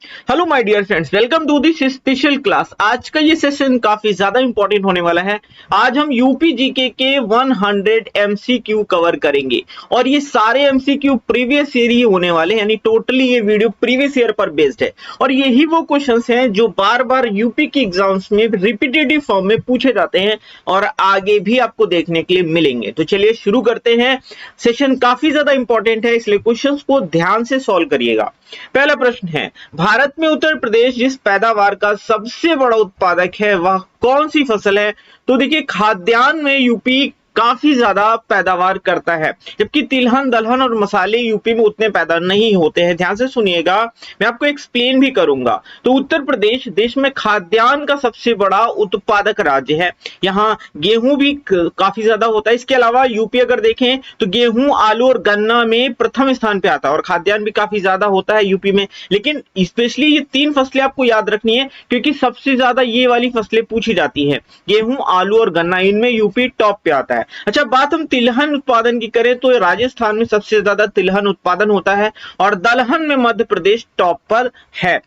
Hello my dear friends, welcome to this special class. आज का ये सेशन काफी ज्यादा इंपॉर्टेंट होने वाला है। आज हम यूपी जीके के 100 एमसीक्यू कवर करेंगे और ये सारे एमसीक्यू प्रीवियस ईयर ही होने वाले हैं, यानी टोटली ये वीडियो प्रीवियस ईयर पर बेस्ड है और यही वो क्वेश्चंस हैं जो बार बार यूपी के एग्जाम्स में रिपीटेटिव फॉर्म में पूछे जाते हैं और आगे भी आपको देखने के लिए मिलेंगे। तो चलिए शुरू करते हैं। सेशन काफी ज्यादा इंपॉर्टेंट है, इसलिए क्वेश्चंस को ध्यान से सॉल्व करिएगा। पहला प्रश्न है, भारत में उत्तर प्रदेश जिस पैदावार का सबसे बड़ा उत्पादक है वह कौन सी फसल है? तो देखिए, खाद्यान्न में यूपी काफी ज्यादा पैदावार करता है, जबकि तिलहन दलहन और मसाले यूपी में उतने पैदा नहीं होते हैं। ध्यान से सुनिएगा, मैं आपको एक्सप्लेन भी करूंगा। तो उत्तर प्रदेश देश में खाद्यान्न का सबसे बड़ा उत्पादक राज्य है। यहाँ गेहूं भी काफी ज्यादा होता है। इसके अलावा यूपी अगर देखें तो गेहूं, आलू और गन्ना में प्रथम स्थान पे आता है और खाद्यान्न भी काफी ज्यादा होता है यूपी में। लेकिन स्पेशली ये तीन फसलें आपको याद रखनी है क्योंकि सबसे ज्यादा ये वाली फसलें पूछी जाती है, गेहूं, आलू और गन्ना। इनमें यूपी टॉप पे आता है। अच्छा, बात हम तिलहन उत्पादन की करें तो राजस्थान में सबसे ज्यादा तिलहन उत्पादन होता है और दलहन में मध्य प्रदेश टॉप पर है।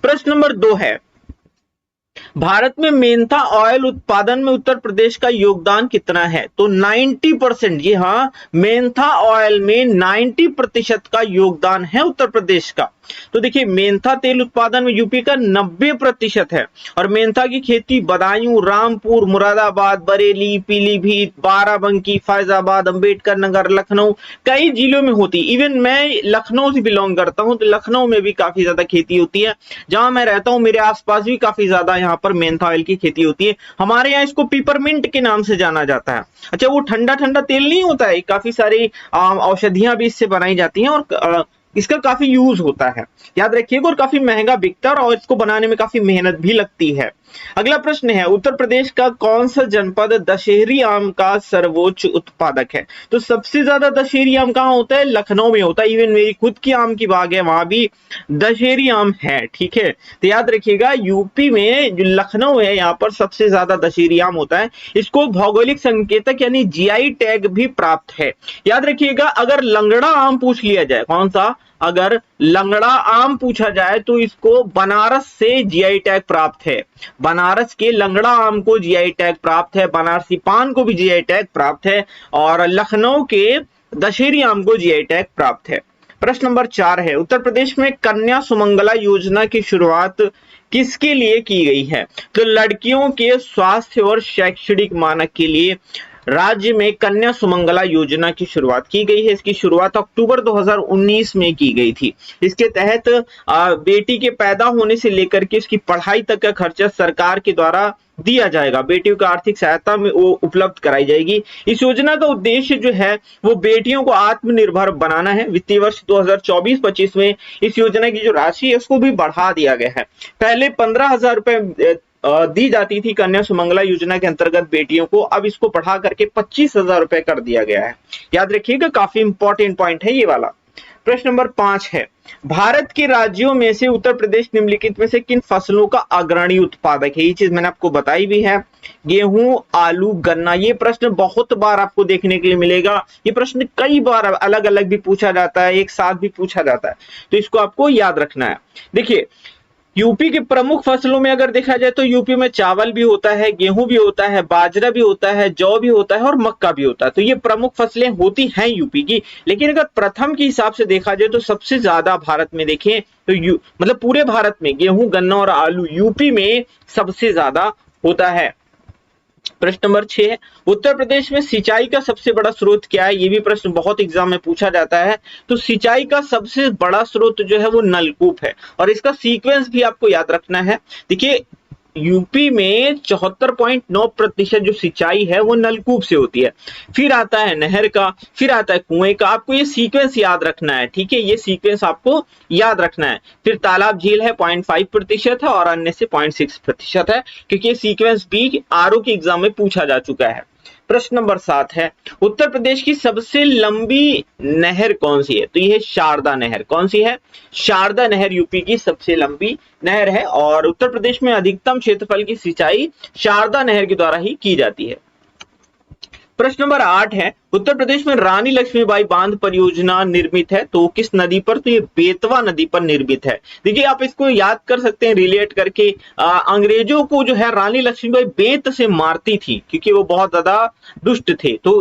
प्रश्न नंबर 2 है, भारत में मेंथा ऑयल उत्पादन में उत्तर प्रदेश का योगदान कितना है? तो 90%। जी हाँ, मेंथा ऑयल में 90% का योगदान है उत्तर प्रदेश का। तो देखिए, मेंथा तेल उत्पादन में यूपी का 90% है और मेंथा की खेती बदायूं, रामपुर, मुरादाबाद, बरेली, पीलीभीत, बाराबंकी, फैजाबाद, अंबेडकर नगर, लखनऊ कई जिलों में होती है। इवन मैं लखनऊ से बिलोंग करता हूं तो लखनऊ में भी काफी ज्यादा खेती होती है। जहां मैं रहता हूं मेरे आसपास भी काफी ज्यादा यहाँ पर मेंथा ऑयल की खेती होती है। हमारे यहाँ इसको पिपरमिंट के नाम से जाना जाता है। अच्छा, वो ठंडा ठंडा तेल नहीं होता है, काफी सारी औषधियां भी इससे बनाई जाती हैं और इसका काफी यूज होता है, याद रखिएगा। और काफी महंगा बिकता है और इसको बनाने में काफी मेहनत भी लगती है। अगला प्रश्न है, उत्तर प्रदेश का कौन सा जनपद दशहरी आम का सर्वोच्च उत्पादक है? तो सबसे ज्यादा दशहरी आम कहाँ होता है? लखनऊ में होता है। इवन मेरी खुद की आम की बाग है, वहां भी दशहरी आम है। ठीक है, तो याद रखिएगा, यूपी में जो लखनऊ है यहाँ पर सबसे ज्यादा दशहरी आम होता है। इसको भौगोलिक संकेतक यानी जीआई टैग भी प्राप्त है। याद रखिएगा, अगर लंगड़ा आम पूछ लिया जाए, कौन सा? अगर लंगड़ा आम पूछा जाए तो इसको बनारस से जीआई टैग प्राप्त है। बनारस के लंगड़ा आम को जीआई टैग प्राप्त है, बनारसी पान को भी जीआई टैग प्राप्त है और लखनऊ के दशहरी आम को जीआई टैग प्राप्त है। प्रश्न नंबर 4 है, उत्तर प्रदेश में कन्या सुमंगला योजना की शुरुआत किसके लिए की गई है? तो लड़कियों के स्वास्थ्य और शैक्षणिक मानक के लिए राज्य में कन्या सुमंगला योजना की शुरुआत की गई है। इसकी शुरुआत अक्टूबर 2019 में की गई थी। इसके तहत बेटी के पैदा होने से लेकर के उसकी पढ़ाई तक का खर्चा सरकार के द्वारा दिया जाएगा। बेटियों को आर्थिक सहायता में वो उपलब्ध कराई जाएगी। इस योजना का उद्देश्य जो है वो बेटियों को आत्मनिर्भर बनाना है। वित्तीय वर्ष 2024-25 में इस योजना की जो राशि है उसको भी बढ़ा दिया गया है। पहले 15,000 रुपए दी जाती थी कन्या सुमंगला योजना के अंतर्गत बेटियों को, अब इसको बढ़ा करके 25,000 रुपए कर दिया गया है। याद रखिएगा, काफी इंपॉर्टेंट पॉइंट है ये वाला। प्रश्न नंबर 5 है, भारत के राज्यों में से उत्तर प्रदेश निम्नलिखित में से किन फसलों का अग्रणी उत्पादक है? ये चीज मैंने आपको बताई भी है, गेहूं, आलू, गन्ना। ये प्रश्न बहुत बार आपको देखने के लिए मिलेगा। ये प्रश्न कई बार अलग अलग भी पूछा जाता है, एक साथ भी पूछा जाता है, तो इसको आपको याद रखना है। देखिए, यूपी के प्रमुख फसलों में अगर देखा जाए तो यूपी में चावल भी होता है, गेहूं भी होता है, बाजरा भी होता है, जौ भी होता है और मक्का भी होता है। तो ये प्रमुख फसलें होती हैं यूपी की। लेकिन अगर प्रथम के हिसाब से देखा जाए तो सबसे ज्यादा भारत में देखें तो मतलब पूरे भारत में गेहूं, गन्ना और आलू यूपी में सबसे ज्यादा होता है। प्रश्न नंबर 6 है, उत्तर प्रदेश में सिंचाई का सबसे बड़ा स्रोत क्या है? ये भी प्रश्न बहुत एग्जाम में पूछा जाता है। तो सिंचाई का सबसे बड़ा स्रोत जो है वो नलकूप है और इसका सीक्वेंस भी आपको याद रखना है। देखिए, यूपी में 74.9% जो सिंचाई है वो नलकूप से होती है, फिर आता है नहर का, फिर आता है कुएं का। आपको ये सीक्वेंस याद रखना है। ठीक है, ये सीक्वेंस आपको याद रखना है। फिर तालाब झील है 0.5% है और अन्य से 0.6% है, क्योंकि ये सीक्वेंस भी आरओ के एग्जाम में पूछा जा चुका है। प्रश्न नंबर 7 है, उत्तर प्रदेश की सबसे लंबी नहर कौन सी है? तो यह शारदा नहर। कौन सी है? शारदा नहर यूपी की सबसे लंबी नहर है और उत्तर प्रदेश में अधिकतम क्षेत्रफल की सिंचाई शारदा नहर के द्वारा ही की जाती है। प्रश्न नंबर 8 है, उत्तर प्रदेश में रानी लक्ष्मीबाई बांध परियोजना निर्मित है तो किस नदी पर? तो ये बेतवा नदी पर निर्मित है। देखिए आप इसको याद कर सकते हैं रिलेट करके, अंग्रेजों को जो है रानी लक्ष्मीबाई बेत से मारती थी क्योंकि वो बहुत ज्यादा दुष्ट थे। तो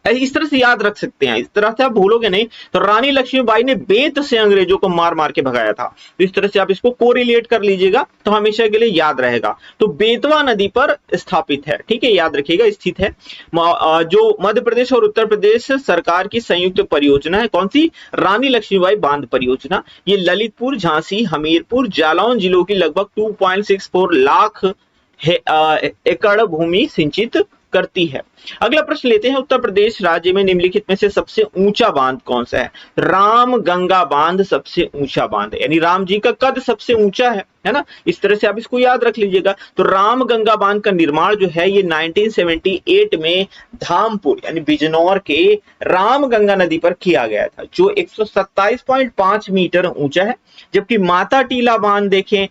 इस तरह से याद रख सकते हैं, इस तरह से आप भूलोगे नहीं। तो रानी लक्ष्मीबाई ने बेत से अंग्रेजों को मार मार के भगाया था। तो इस तरह से आप इसको कोरिलेट कर लीजिएगा तो हमेशा के लिए याद रहेगा। तो बेतवा नदी पर स्थापित है, ठीक है, याद रखिएगा, स्थित है। जो मध्य प्रदेश और उत्तर प्रदेश सरकार की संयुक्त परियोजना है, कौन सी? रानी लक्ष्मीबाई बांध परियोजना। ये ललितपुर, झांसी, हमीरपुर, जालौन जिलों की लगभग 2.64 लाख एकड़ भूमि सिंचित करती है। अगला प्रश्न लेते हैं, उत्तर प्रदेश राज्य में निम्नलिखित में से सबसे ऊंचा बांध कौन सा है? राम गंगा बांध सबसे ऊंचा बांध है, यानी राम जी का कद सबसे ऊंचा है ना। इस तरह से आप इसको याद रख लीजिएगा। तो राम गंगा बांध का निर्माण जो है ये 1978 में धामपुर यानी बिजनौर के राम गंगा नदी पर किया गया था, जो 127.5 मीटर ऊंचा है। जबकि माता टीला बांध देखें,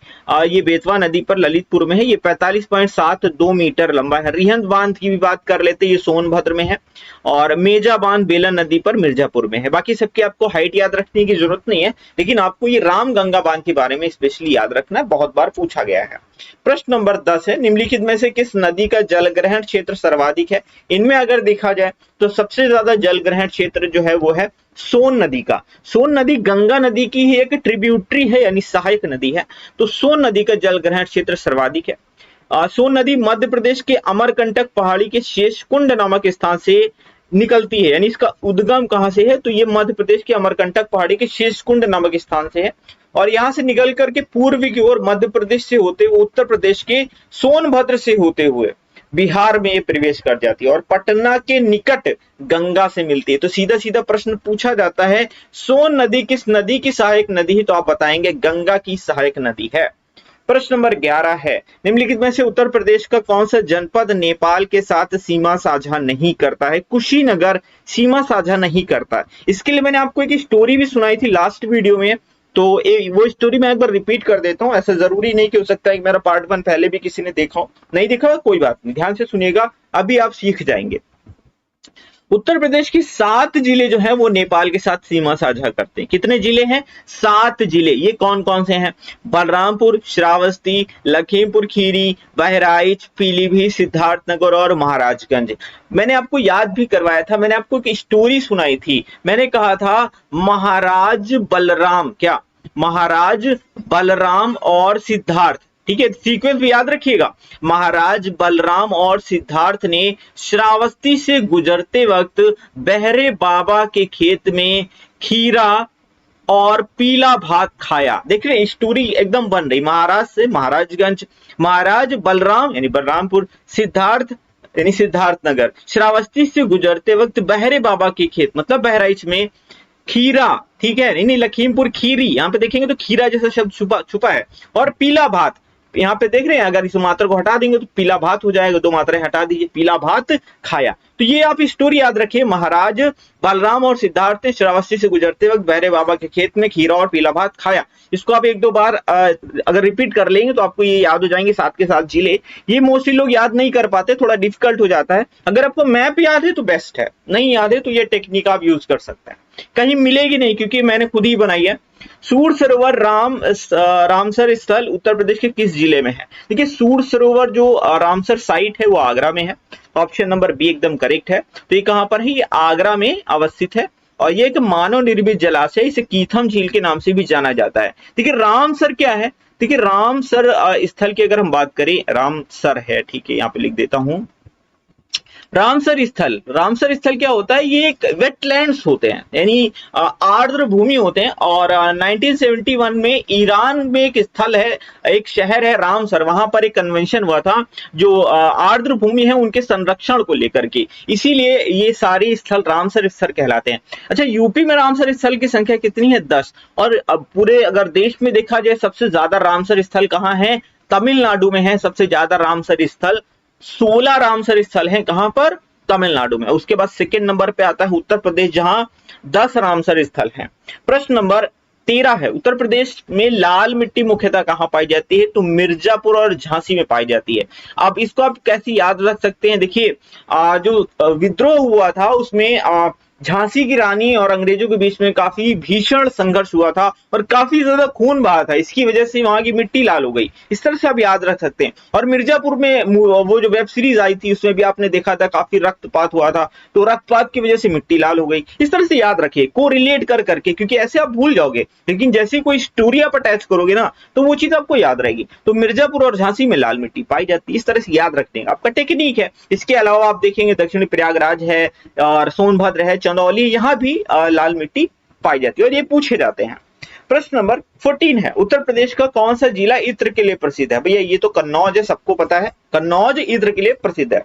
ये बेतवा नदी पर ललितपुर में है, ये 45.72 मीटर लंबा है। रिहंद बांध की भी बात कर लेते, ये सोनभद्र में है। और मेजा बांध बेलन नदी पर मिर्जापुर में है। बाकी सबकी आपको हाइट याद रखने की जरूरत नहीं है, लेकिन आपको ये राम गंगा बांध के बारे में स्पेशली याद रखना है, बहुत बार पूछा गया है। प्रश्न नंबर 10 है, निम्नलिखित में से किस नदी का जलग्रहण क्षेत्र सर्वाधिक है? इनमें अगर देखा जाए तो सबसे ज्यादा जलग्रहण क्षेत्र जो है वो है सोन नदी का। सोन नदी गंगा नदी की ही एक ट्रिब्यूटरी है यानी सहायक नदी है। तो सोन नदी का जलग्रहण क्षेत्र सर्वाधिक है। सोन नदी मध्य प्रदेश के अमरकंटक पहाड़ी के शेषकुंड नामक स्थान से निकलती है, यानी इसका उद्गम कहां से है? तो ये मध्य प्रदेश के अमरकंटक पहाड़ी के शेषकुंड नामक स्थान से है। और यहां से निकल करके पूर्व की ओर मध्य प्रदेश से होते हुए उत्तर प्रदेश के सोनभद्र से होते हुए बिहार में ये प्रवेश कर जाती है और पटना के निकट गंगा से मिलती है। तो सीधा सीधा प्रश्न पूछा जाता है, सोन नदी किस नदी की सहायक नदी है? तो आप बताएंगे गंगा की सहायक नदी है। प्रश्न नंबर 11 है, निम्नलिखित में से उत्तर प्रदेश का कौन सा जनपद नेपाल के साथ सीमा साझा नहीं करता है? कुशीनगर सीमा साझा नहीं करता। इसके लिए मैंने आपको एक स्टोरी भी सुनाई थी लास्ट वीडियो में, तो वो स्टोरी मैं एक बार रिपीट कर देता हूं। ऐसा जरूरी नहीं कि हो सकता है कि मेरा पार्ट 1 पहले भी किसी ने देखा हो, नहीं देखा कोई बात नहीं, ध्यान से सुनिएगा, अभी आप सीख जाएंगे। उत्तर प्रदेश की 7 जिले जो है वो नेपाल के साथ सीमा साझा करते हैं। कितने जिले हैं? 7 जिले। ये कौन कौन से हैं? बलरामपुर, श्रावस्ती, लखीमपुर खीरी, बहराइच, पीलीभीत, सिद्धार्थनगर और महाराजगंज। मैंने आपको याद भी करवाया था, मैंने आपको एक स्टोरी सुनाई थी। मैंने कहा था महाराज बलराम, क्या? महाराज बलराम और सिद्धार्थ, ठीक है, सीक्वेंस भी याद रखिएगा। महाराज बलराम और सिद्धार्थ ने श्रावस्ती से गुजरते वक्त बहरे बाबा के खेत में खीरा और पीला भात खाया। देख रहे स्टोरी एकदम बन रही। महाराज से महाराजगंज, महाराज बलराम यानी बलरामपुर, सिद्धार्थ यानी सिद्धार्थनगर, श्रावस्ती से गुजरते वक्त बहरे बाबा के खेत मतलब बहराइच में खीरा, ठीक है, नहीं लखीमपुर खीरी, यहाँ पे देखेंगे तो खीरा जैसा शब्द छुपा है, और पीला भात यहाँ पे देख रहे हैं, अगर इस मात्रा को हटा देंगे तो पीला भात हो जाएगा, 2 मात्राएं हटा दीजिए, पीला भात खाया। तो ये आप स्टोरी याद रखिए, महाराज बलराम और सिद्धार्थ ने श्रावस्ती से गुजरते वक्त बहरे बाबा के खेत में खीरा और पीला भात खाया। इसको आप 1-2 बार अगर रिपीट कर लेंगे तो आपको ये याद हो जाएंगे 7 के 7 जिले। ये मोस्टली लोग याद नहीं कर पाते, थोड़ा डिफिकल्ट हो जाता है। अगर आपको मैप याद है तो बेस्ट है, नहीं याद है तो ये टेक्निक आप यूज कर सकते हैं। कहीं मिलेगी नहीं क्योंकि मैंने खुद ही बनाई है। सूर सरोवर रामसर स्थल उत्तर प्रदेश के किस जिले में है? देखिए सूर सरोवर जो रामसर साइट है वो आगरा में है। ऑप्शन नंबर बी एकदम करेक्ट है। तो ये कहां पर है? ये आगरा में अवस्थित है और ये एक मानव निर्मित जलाशय, इसे कीथम झील के नाम से भी जाना जाता है। देखिए रामसर क्या है? देखिए रामसर स्थल की अगर हम बात करें, रामसर है, ठीक है, यहाँ पे लिख देता हूं रामसर स्थल क्या होता है? ये एक वेटलैंड्स होते हैं, यानी आर्द्र भूमि होते हैं। और 1971 में ईरान में एक स्थल है, एक शहर है रामसर, वहां पर एक कन्वेंशन हुआ था जो आर्द्र भूमि है उनके संरक्षण को लेकर के, इसीलिए ये सारे स्थल रामसर स्थल कहलाते हैं। अच्छा, यूपी में रामसर स्थल की संख्या कितनी है? 10। और अब पूरे अगर देश में देखा जाए सबसे ज्यादा रामसर स्थल कहाँ है? तमिलनाडु में है सबसे ज्यादा रामसर स्थल। 16 रामसर स्थल हैं, कहां पर? तमिलनाडु में। उसके बाद सेकंड नंबर पे आता है उत्तर प्रदेश, जहां 10 रामसर स्थल हैं। प्रश्न नंबर 13 है। उत्तर प्रदेश में लाल मिट्टी मुख्यतः कहाँ पाई जाती है? तो मिर्जापुर और झांसी में पाई जाती है। अब इसको आप कैसे याद रख सकते हैं? देखिए जो विद्रोह हुआ था उसमें झांसी की रानी और अंग्रेजों के बीच में काफी भीषण संघर्ष हुआ था और काफी ज्यादा खून बहा था, इसकी वजह से वहां की मिट्टी लाल हो गई। इस तरह से आप याद रख सकते हैं। और मिर्जापुर में वो जो वेब सीरीज आई थी उसमें भी आपने देखा था काफी रक्तपात हुआ था, तो रक्तपात की वजह से मिट्टी लाल हो गई। इस तरह से याद रखिए को रिलेट कर करके, क्योंकि ऐसे आप भूल जाओगे, लेकिन जैसे कोई स्टोरी आप अटैच करोगे ना तो वो चीज आपको याद रहेगी। तो मिर्जापुर और झांसी में लाल मिट्टी पाई जाती है, इस तरह से याद रखते हैं, आपका टेक्निक है। इसके अलावा आप देखेंगे दक्षिणी प्रयागराज है और सोनभद्र है, चंदौली, यहाँ भी लाल मिट्टी पाई जाती है और ये पूछे जाते हैं। प्रश्न नंबर 14 है, उत्तर प्रदेश का कौन सा जिला इत्र के लिए प्रसिद्ध है? भैया ये तो कन्नौज है, सबको पता है, कन्नौज इत्र के लिए प्रसिद्ध है।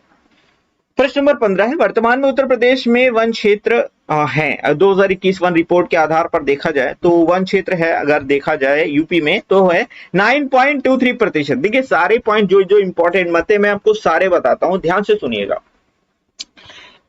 प्रश्न नंबर 15 है, वर्तमान में उत्तर प्रदेश में वन क्षेत्र है 2021 वन रिपोर्ट के आधार पर देखा जाए तो वन क्षेत्र है, अगर देखा जाए यूपी में तो है 9.23%। देखिए सारे पॉइंट जो जो इंपॉर्टेंट मत है मैं आपको सारे बताता हूं, ध्यान से सुनिएगा।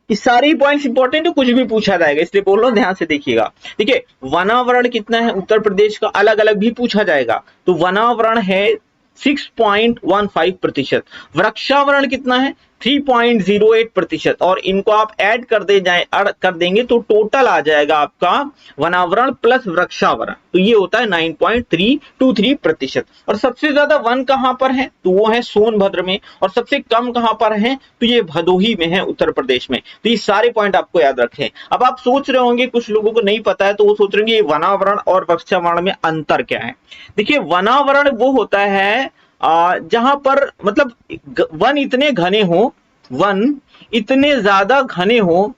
इस सारे पॉइंट्स इंपॉर्टेंट है, कुछ भी पूछा जाएगा इसलिए बोल रहा हूं, ध्यान से देखिएगा। देखिए वनावरण कितना है उत्तर प्रदेश का, अलग अलग भी पूछा जाएगा। तो वनावरण है 6.15%, वृक्षावरण कितना है 3.08%, और इनको आप ऐड कर देंगे तो टोटल आ जाएगा आपका वनावरण प्लस वृक्षावरण, तो ये होता है 9.323%। और सबसे ज्यादा वन कहां पर है? तो वो है सोनभद्र में, और सबसे कम कहां पर है? तो ये भदोही में है उत्तर प्रदेश में। तो ये सारे पॉइंट आपको याद रखें। अब आप सोच रहे होंगे, कुछ लोगों को नहीं पता है तो वो सोच रहे होंगे वनावरण और वृक्षावरण में अंतर क्या है। देखिए वनावरण वो होता है जहां पर मतलब वन इतने घने हो, वन इतने ज्यादा घने हो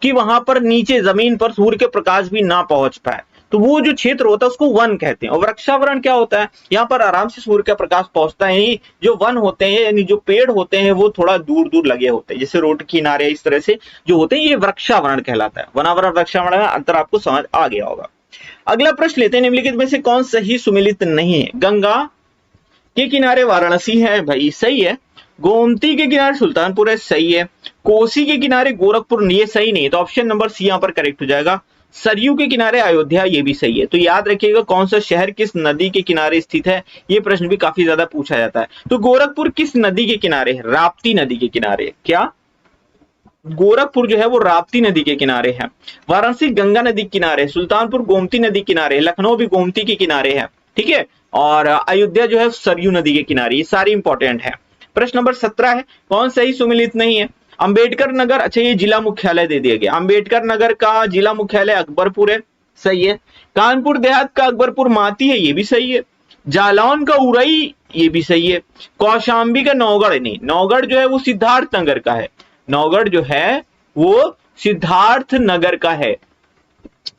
कि वहां पर नीचे जमीन पर सूर्य के प्रकाश भी ना पहुंच पाए, तो वो जो क्षेत्र होता है उसको वन कहते हैं। और वृक्षावरण क्या होता है? यहाँ पर आराम से सूर्य का प्रकाश पहुंचता है। जो वन होते हैं यानी जो पेड़ होते हैं वो थोड़ा दूर दूर लगे होते हैं, जैसे रोड किनारे इस तरह से जो होते हैं, ये वृक्षावरण कहलाता है। वनावरण वृक्षावरण में अंतर आपको समझ आ गया होगा। अगला प्रश्न लेते हैं, निम्नलिखित में से कौन सही सुमेलित नहीं है? गंगा के किनारे वाराणसी है, भाई सही है। गोमती के किनारे सुल्तानपुर है, सही है। कोसी के किनारे गोरखपुर, ये सही नहीं है, तो ऑप्शन नंबर सी यहां पर करेक्ट हो जाएगा। सरयू के किनारे अयोध्या, ये भी सही है। तो याद रखिएगा कौन सा शहर किस नदी के किनारे स्थित है, ये प्रश्न भी काफी ज्यादा पूछा जाता है। तो गोरखपुर किस नदी के किनारे है? राप्ती नदी के किनारे। क्या? गोरखपुर जो है वो राप्ती नदी के किनारे है। वाराणसी गंगा नदी के किनारे, सुल्तानपुर गोमती नदी के किनारे, लखनऊ भी गोमती के किनारे है, ठीक है। और अयोध्या जो है सरयू नदी के किनारे। ये सारी इंपॉर्टेंट है। प्रश्न नंबर 17 है, कौन सही सुमेलित नहीं है? अंबेडकर नगर, अच्छा ये जिला मुख्यालय दे दिया गया। अंबेडकर नगर का जिला मुख्यालय अकबरपुर है, सही है। कानपुर देहात का अकबरपुर माती है, ये भी सही है। जालौन का उरई, ये भी सही है। कौशाम्बी का नौगढ़, नहीं नौगढ़ जो है वो सिद्धार्थ नगर का है, नौगढ़ जो है वो सिद्धार्थ नगर का है।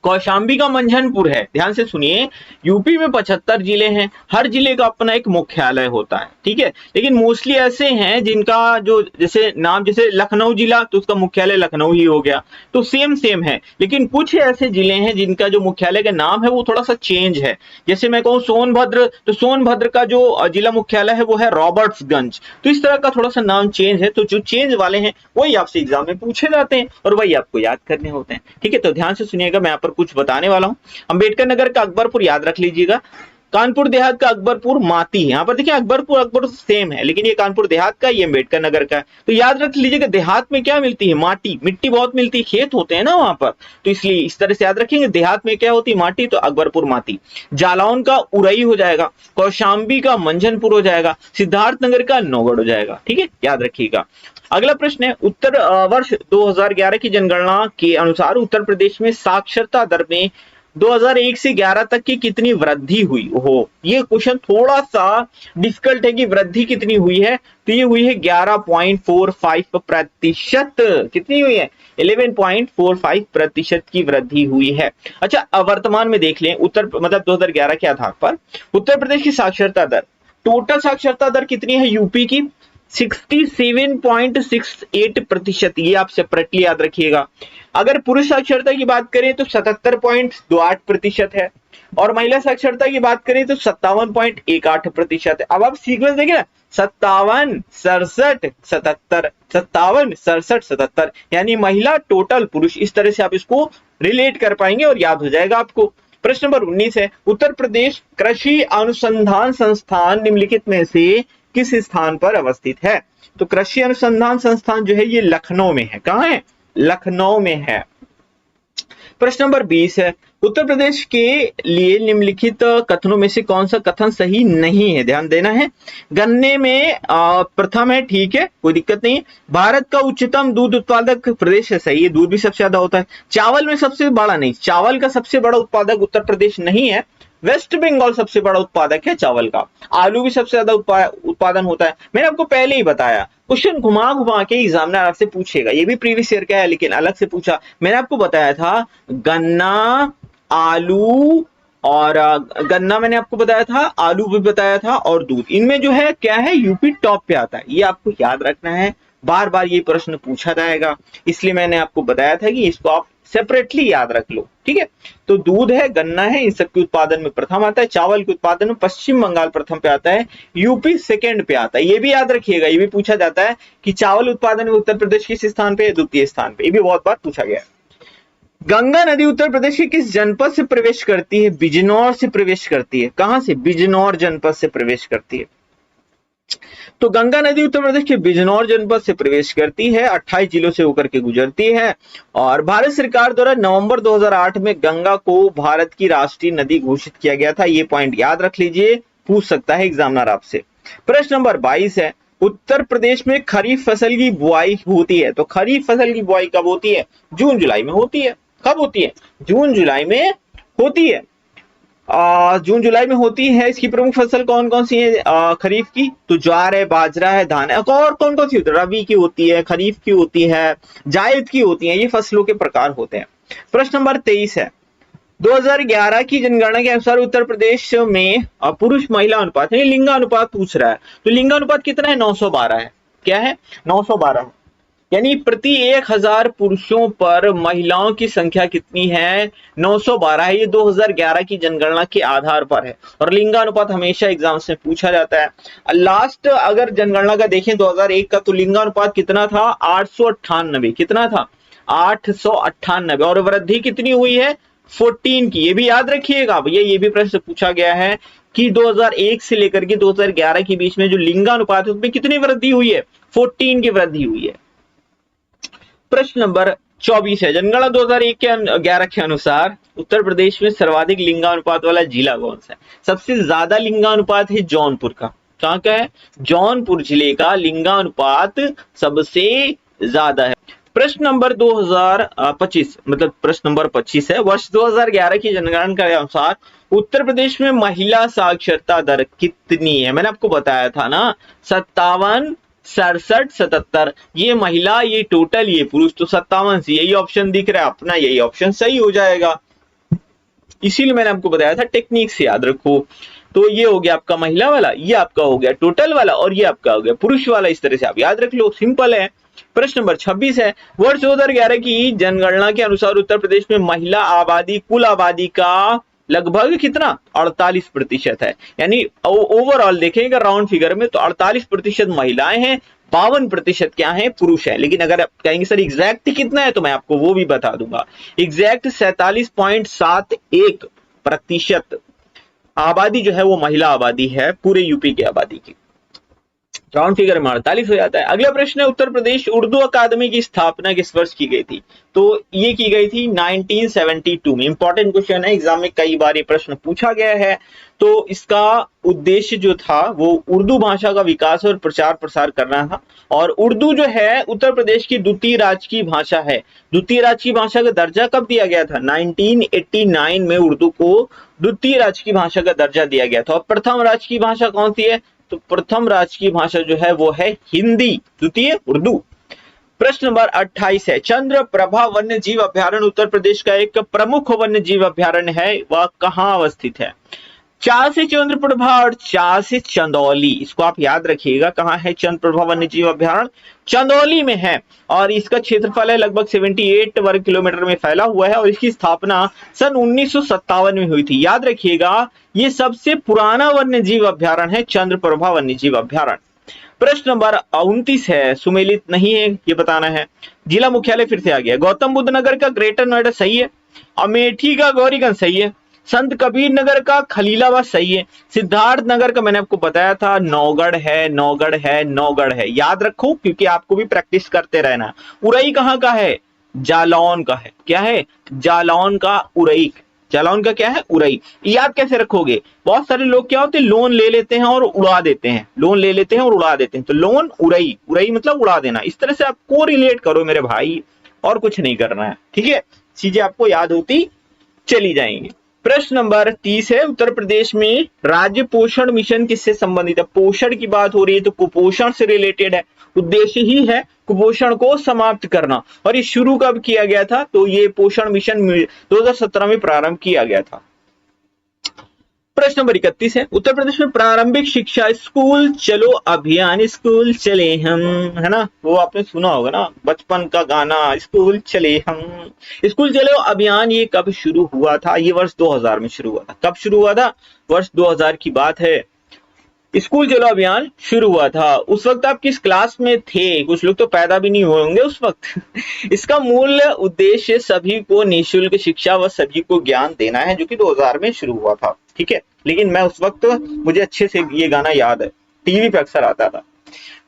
कौशाम्बी का मंझनपुर है। ध्यान से सुनिए, यूपी में 75 जिले हैं, हर जिले का अपना एक मुख्यालय होता है, ठीक है। लेकिन मोस्टली ऐसे हैं जिनका जो जैसे नाम, जैसे लखनऊ जिला तो उसका मुख्यालय लखनऊ ही हो गया, तो सेम है। लेकिन कुछ ऐसे जिले हैं जिनका जो मुख्यालय का नाम है वो थोड़ा सा चेंज है। जैसे मैं कहूँ सोनभद्र, तो सोनभद्र का जो जिला मुख्यालय है वो है रॉबर्ट्सगंज। तो इस तरह का थोड़ा सा नाम चेंज है। तो जो चेंज वाले हैं वही आपसे एग्जाम में पूछे जाते हैं और वही आपको याद करने होते हैं, ठीक है। तो ध्यान से सुनिएगा, मैं यहाँ पर कुछ बताने वाला हूं। अंबेडकर नगर का अकबरपुर याद रख लीजिएगा। कानपुर देहात का अकबरपुर माती है। यहाँ पर देखिए अकबरपुर सेम है, लेकिन ये कानपुर देहात का, ये अंबेडकर नगर का है। तो याद रख लीजिएगा देहात में क्या मिलती है? माटी, मिट्टी बहुत मिलती है, खेत होते हैं ना वहां पर, तो इसलिए इस तरह से याद रखेंगे। देहात में क्या होती है? माटी, तो अकबरपुर माती। जालौन का उरई हो जाएगा, कौशाम्बी का मंझनपुर हो जाएगा, सिद्धार्थ नगर का नौगढ़ हो जाएगा, ठीक है, याद रखिएगा। अगला प्रश्न है, उत्तर वर्ष 2011 की जनगणना के अनुसार उत्तर प्रदेश में साक्षरता दर में 2001 से 11 तक की कितनी वृद्धि हुई हो? ये क्वेश्चन थोड़ा सा डिफिकल्ट है कि वृद्धि कितनी हुई है, तो ये हुई है 11.45%। कितनी हुई है? 11.45% की वृद्धि हुई है। अच्छा वर्तमान में देख लें, उत्तर मतलब 2011 के आधार पर उत्तर प्रदेश की साक्षरता दर, टोटल साक्षरता दर कितनी है यूपी की? 67.68%। ये आप सेपरेटली याद रखिएगा। अगर पुरुष साक्षरता की बात करें तो 77.28% है, और महिला साक्षरता की बात करें तो 57.18% है। अब आप सीक्वेंस देखिए ना, 57, 67, 77, 57, 67, 77, यानी महिला टोटल पुरुष, इस तरह से आप इसको रिलेट कर पाएंगे और याद हो जाएगा आपको। प्रश्न नंबर 19 है, उत्तर प्रदेश कृषि अनुसंधान संस्थान निम्नलिखित में से किस स्थान पर अवस्थित है? तो कृषि अनुसंधान संस्थान जो है ये लखनऊ में है। कहां है? लखनऊ में है। प्रश्न नंबर 20 है, उत्तर प्रदेश के लिए निम्नलिखित कथनों में से कौन सा कथन सही नहीं है? ध्यान देना है। गन्ने में प्रथम है, ठीक है, कोई दिक्कत नहीं है। भारत का उच्चतम दूध उत्पादक प्रदेश है, सही है, दूध भी सबसे ज्यादा होता है। चावल में सबसे बड़ा नहीं, चावल का सबसे बड़ा उत्पादक उत्तर प्रदेश नहीं है, वेस्ट बंगाल सबसे बड़ा उत्पादक है चावल का। आलू भी सबसे ज्यादा उत्पादन होता है। मैंने आपको पहले ही बताया, क्वेश्चन घुमा घुमा के एग्जामिनर आपसे पूछेगा, ये भी प्रीवियस ईयर का है लेकिन अलग से पूछा। मैंने आपको बताया था गन्ना, आलू और गन्ना मैंने आपको बताया था, आलू भी बताया था और दूध, इनमें जो है क्या है, यूपी टॉप पे आता है। ये आपको याद रखना है, बार बार ये प्रश्न पूछा जाएगा, इसलिए मैंने आपको बताया था कि इसको आप सेपरेटली याद रख लो, ठीक है। तो दूध है, गन्ना है, इन सबके उत्पादन में प्रथम आता है। चावल के उत्पादन में पश्चिम बंगाल प्रथम पे आता है, यूपी सेकंड पे आता है। ये भी याद रखिएगा, ये भी पूछा जाता है कि चावल उत्पादन में उत्तर प्रदेश किस स्थान पे है, द्वितीय स्थान पे। ये भी बहुत बार पूछा गया है। गंगा नदी उत्तर प्रदेश के किस जनपद से प्रवेश करती है? बिजनौर से प्रवेश करती है। कहां से? बिजनौर जनपद से प्रवेश करती है। तो गंगा नदी उत्तर प्रदेश के बिजनौर जनपद से प्रवेश करती है, 28 जिलों से होकर के गुजरती है। और भारत सरकार द्वारा नवंबर 2008 में गंगा को भारत की राष्ट्रीय नदी घोषित किया गया था। ये पॉइंट याद रख लीजिए, पूछ सकता है एग्जामिनर आपसे। प्रश्न नंबर 22 है, उत्तर प्रदेश में खरीफ फसल की बुआई होती है। तो खरीफ फसल की बुआई कब होती है? जून जुलाई में होती है। कब होती है? जून जुलाई में होती है। जून जुलाई में होती है। इसकी प्रमुख फसल कौन कौन सी है खरीफ की? तो ज्वार है, बाजरा है, धान है। और कौन कौन सी होती है? रबी की होती है, खरीफ की होती है, जायद की होती है। ये फसलों के प्रकार होते हैं। प्रश्न नंबर 23 है, 2011 की जनगणना के अनुसार उत्तर प्रदेश में पुरुष महिला अनुपात है, लिंगानुपात पूछ रहा है। तो लिंगानुपात कितना है? 912 है। क्या है? 912, यानी प्रति 1000 पुरुषों पर महिलाओं की संख्या कितनी है? 912 है। ये 2011 की जनगणना के आधार पर है। और लिंगानुपात हमेशा एग्जाम से पूछा जाता है। लास्ट अगर जनगणना का देखें 2001 का, तो लिंगानुपात कितना था? 898। कितना था? 898। और वृद्धि कितनी हुई है? 14 की। ये भी याद रखिएगा भैया, ये भी प्रश्न पूछा गया है कि 2001 से लेकर के 2011 के बीच में जो लिंगानुपात है उसमें कितनी वृद्धि हुई है? 14 की वृद्धि हुई है। प्रश्न नंबर 24 है, जनगणना 2001 के 11 के अनुसार उत्तर प्रदेश में सर्वाधिक लिंगानुपात वाला जिला कौन सा है? सबसे ज्यादा लिंगानुपात है जौनपुर का। कहां का है? जौनपुर जिले का लिंगानुपात सबसे ज्यादा है। प्रश्न नंबर 2025, मतलब प्रश्न नंबर 25 है, वर्ष 2011 की जनगणना के अनुसार उत्तर प्रदेश में महिला साक्षरता दर कितनी है? मैंने आपको बताया था ना, 57, 67, 77। ये महिला, ये टोटल, ये पुरुष, तो 57 से यही ऑप्शन दिख रहा है अपना, यही ऑप्शन सही हो जाएगा। इसीलिए मैंने आपको बताया था टेक्निक से याद रखो। तो ये हो गया आपका महिला वाला, ये आपका हो गया टोटल वाला, और ये आपका हो गया पुरुष वाला। इस तरह से आप याद रख लो, सिंपल है। प्रश्न नंबर 26 है, वर्ष 2011 की जनगणना के अनुसार उत्तर प्रदेश में महिला आबादी कुल आबादी का लगभग कितना? 48% है। यानी ओवरऑल देखेंगे राउंड फिगर में तो 48% महिलाएं हैं, 52% क्या है? पुरुष है। लेकिन अगर आप कहेंगे सर एग्जैक्ट कितना है, तो मैं आपको वो भी बता दूंगा। एग्जैक्ट 47.71% आबादी जो है वो महिला आबादी है पूरे यूपी की आबादी की। राउंड फिगर में 48 हो जाता है। अगला प्रश्न है, उत्तर प्रदेश उर्दू अकादमी की स्थापना किस वर्ष की गई थी? तो ये की गई थी 1972 में। इंपॉर्टेंट क्वेश्चन है, एग्जाम में कई बार ये प्रश्न पूछा गया है। तो इसका उद्देश्य जो था वो उर्दू भाषा का विकास और प्रचार प्रसार करना था। और उर्दू जो है उत्तर प्रदेश की द्वितीय राजकीय भाषा है। द्वितीय राजकीय भाषा का दर्जा कब दिया गया था? 1989 में उर्दू को द्वितीय राजकीय भाषा का दर्जा दिया गया था। और प्रथम राजकीय भाषा कौन सी है? तो प्रथम राजकीय भाषा जो है वो है हिंदी, द्वितीय उर्दू। प्रश्न नंबर 28 है, चंद्रप्रभा वन्य जीव अभ्यारण्य उत्तर प्रदेश का एक प्रमुख वन्य जीव अभ्यारण्य है, वह कहां अवस्थित है? चा से चंद्रप्रभा और चा से चंदौली, इसको आप याद रखिएगा। कहां है चंद्रप्रभा वन्य जीव अभ्यारण्य? चंदौली में है। और इसका क्षेत्रफल है लगभग 78 वर्ग किलोमीटर में फैला हुआ है। और इसकी स्थापना सन 1957 में हुई थी। याद रखिएगा, ये सबसे पुराना वन्य जीव अभ्यारण्य है, चंद्रप्रभा वन्य जीव अभ्यारण्य। प्रश्न नंबर 29 है, सुमेलित नहीं है, ये बताना है। जिला मुख्यालय फिर से आ गया। गौतम बुद्ध नगर का ग्रेटर नोएडा सही है। अमेठी का गौरीगंज सही है। संत कबीर नगर का खलीलाबाद सही है। सिद्धार्थ नगर का मैंने आपको बताया था नौगढ़ है, नौगढ़ है, नौगढ़ है, याद रखो क्योंकि आपको भी प्रैक्टिस करते रहना। उरई कहाँ का है? जालौन का है। क्या है? जालौन का उरई। जालौन का क्या है? उरई। याद कैसे रखोगे? बहुत सारे लोग क्या होते हैं, लोन ले लेते हैं और उड़ा देते हैं, लोन ले लेते हैं और उड़ा देते हैं। तो लोन उरई, उरई मतलब उड़ा देना। इस तरह से आप को रिलेट करो मेरे भाई, और कुछ नहीं करना है, ठीक है। चीजें आपको याद होती चली जाएंगी। प्रश्न नंबर 30 है, उत्तर प्रदेश में राज्य पोषण मिशन किससे संबंधित है? पोषण की बात हो रही है तो कुपोषण से रिलेटेड है। उद्देश्य ही है कुपोषण को समाप्त करना। और ये शुरू कब किया गया था? तो ये पोषण मिशन 2017 में प्रारंभ किया गया था। प्रश्न नंबर 31 है, उत्तर प्रदेश में प्रारंभिक शिक्षा स्कूल चलो अभियान, स्कूल चले हम, है ना, वो आपने सुना होगा ना, बचपन का गाना, स्कूल चले हम। स्कूल चलो अभियान ये कब शुरू हुआ था? ये वर्ष 2000 में शुरू हुआ था। कब शुरू हुआ था? वर्ष 2000 की बात है। स्कूल चलो अभियान शुरू हुआ था। उस वक्त आप किस क्लास में थे? कुछ लोग तो पैदा भी नहीं हुए होंगे उस वक्त। इसका मूल उद्देश्य सभी को निःशुल्क शिक्षा व सभी को ज्ञान देना है, जो कि 2000 में शुरू हुआ था, ठीक है। लेकिन मैं उस वक्त, मुझे अच्छे से ये गाना याद है, टीवी पे अक्सर आता था।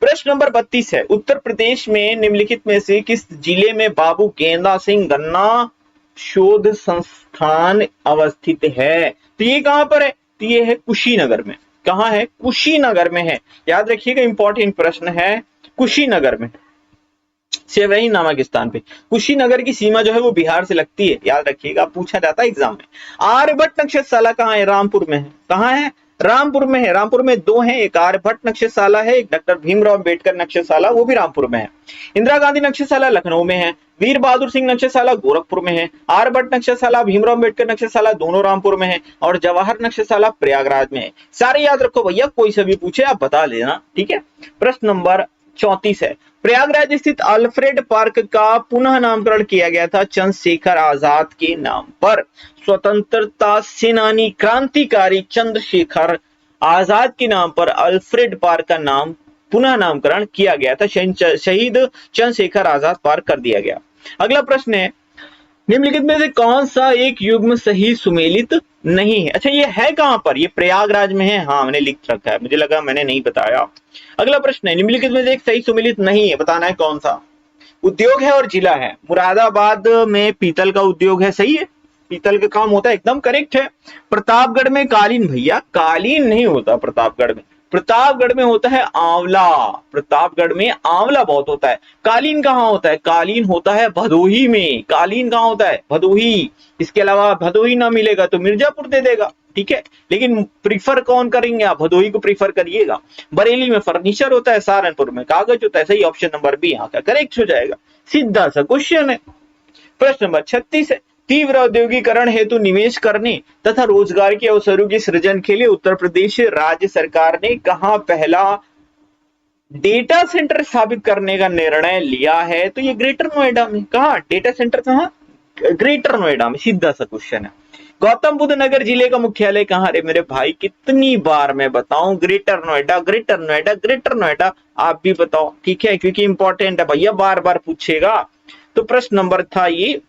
प्रश्न नंबर 32 है, उत्तर प्रदेश में निम्नलिखित में से किस जिले में बाबू गेंदा सिंह गन्ना शोध संस्थान अवस्थित है? तो ये कहां पर है? तो ये है कुशीनगर में। कहां है? कुशीनगर में है। याद रखिएगा, इंपॉर्टेंट प्रश्न है, कुशीनगर में, सेवई नामक स्थान पे। कुशीनगर की सीमा जो है वो बिहार से लगती है, याद रखिएगा, पूछा जाता है एग्जाम में। आर्यभट्ट नक्षत्रशाला कहाँ है? रामपुर में है। कहाँ है? रामपुर में है। रामपुर में दो हैं, एक आर्यभट्ट नक्षत्रशाला है, एक डॉक्टर भीमराव अम्बेडकर नक्षत्रशाला, वो भी रामपुर में है। इंदिरा गांधी नक्षत्रशाला लखनऊ में है। वीर बहादुर सिंह नक्षत्रशाला गोरखपुर में है। आर्यभट्ट नक्षत्रशाला, भीमराव अम्बेडकर नक्षत्रशाला दोनों रामपुर में है। और जवाहर नक्षत्रशाला प्रयागराज में है। सारे याद रखो भैया, कोई सा भी पूछे आप बता लेना, ठीक है। प्रश्न नंबर 34 है, प्रयागराज स्थित अल्फ्रेड पार्क का पुनः नामकरण किया गया था चंद्रशेखर आजाद के नाम पर। स्वतंत्रता सेनानी क्रांतिकारी चंद्रशेखर आजाद के नाम पर अल्फ्रेड पार्क का नाम पुनः नामकरण किया गया था। शहीद चंद्रशेखर आजाद पार्क कर दिया गया। अगला प्रश्न है, निम्नलिखित में से कौन सा एक युग्म सही सुमेलित नहीं है? अच्छा, ये है कहां पर? ये प्रयागराज में है। हाँ, मैंने लिख रखा है, मुझे लगा मैंने नहीं बताया। अगला प्रश्न है, निम्नलिखित में से एक सही सुमेलित नहीं है, बताना है कौन सा। उद्योग है और जिला है। मुरादाबाद में पीतल का उद्योग है, सही है, पीतल का काम होता है, एकदम करेक्ट है। प्रतापगढ़ में कालीन, भैया कालीन नहीं होता प्रतापगढ़ में। प्रतापगढ़ में होता है आंवला। प्रतापगढ़ में आंवला बहुत होता है। कालीन कहाँ होता है? कालीन होता है भदोही में। कालीन कहाँ होता है? भदोही। इसके अलावा भदोही ना मिलेगा तो मिर्जापुर दे देगा, ठीक है। लेकिन प्रीफर कौन करेंगे आप? भदोही को प्रीफर करिएगा। बरेली में फर्नीचर होता है, सहारनपुर में कागज होता है। सही ऑप्शन नंबर बी यहाँ का करेक्ट हो जाएगा। सीधा सा क्वेश्चन है। प्रश्न नंबर 36 है, तीव्र औद्योगिकरण हेतु निवेश करने तथा रोजगार के अवसरों के सृजन के लिए उत्तर प्रदेश राज्य सरकार ने कहां पहला डेटा सेंटर स्थापित करने का निर्णय लिया है? तो ये ग्रेटर नोएडा में। कहा डेटा सेंटर? कहा? ग्रेटर नोएडा में। सीधा सा क्वेश्चन है। गौतम बुद्ध नगर जिले का मुख्यालय कहाँ? रे मेरे भाई, कितनी बार मैं बताऊं, greater Noida, greater Noida, greater Noida. आप भी बताओ, ठीक है, क्योंकि इंपॉर्टेंट है भैया, बार बार पूछेगा। तो प्रश्न नंबर था ये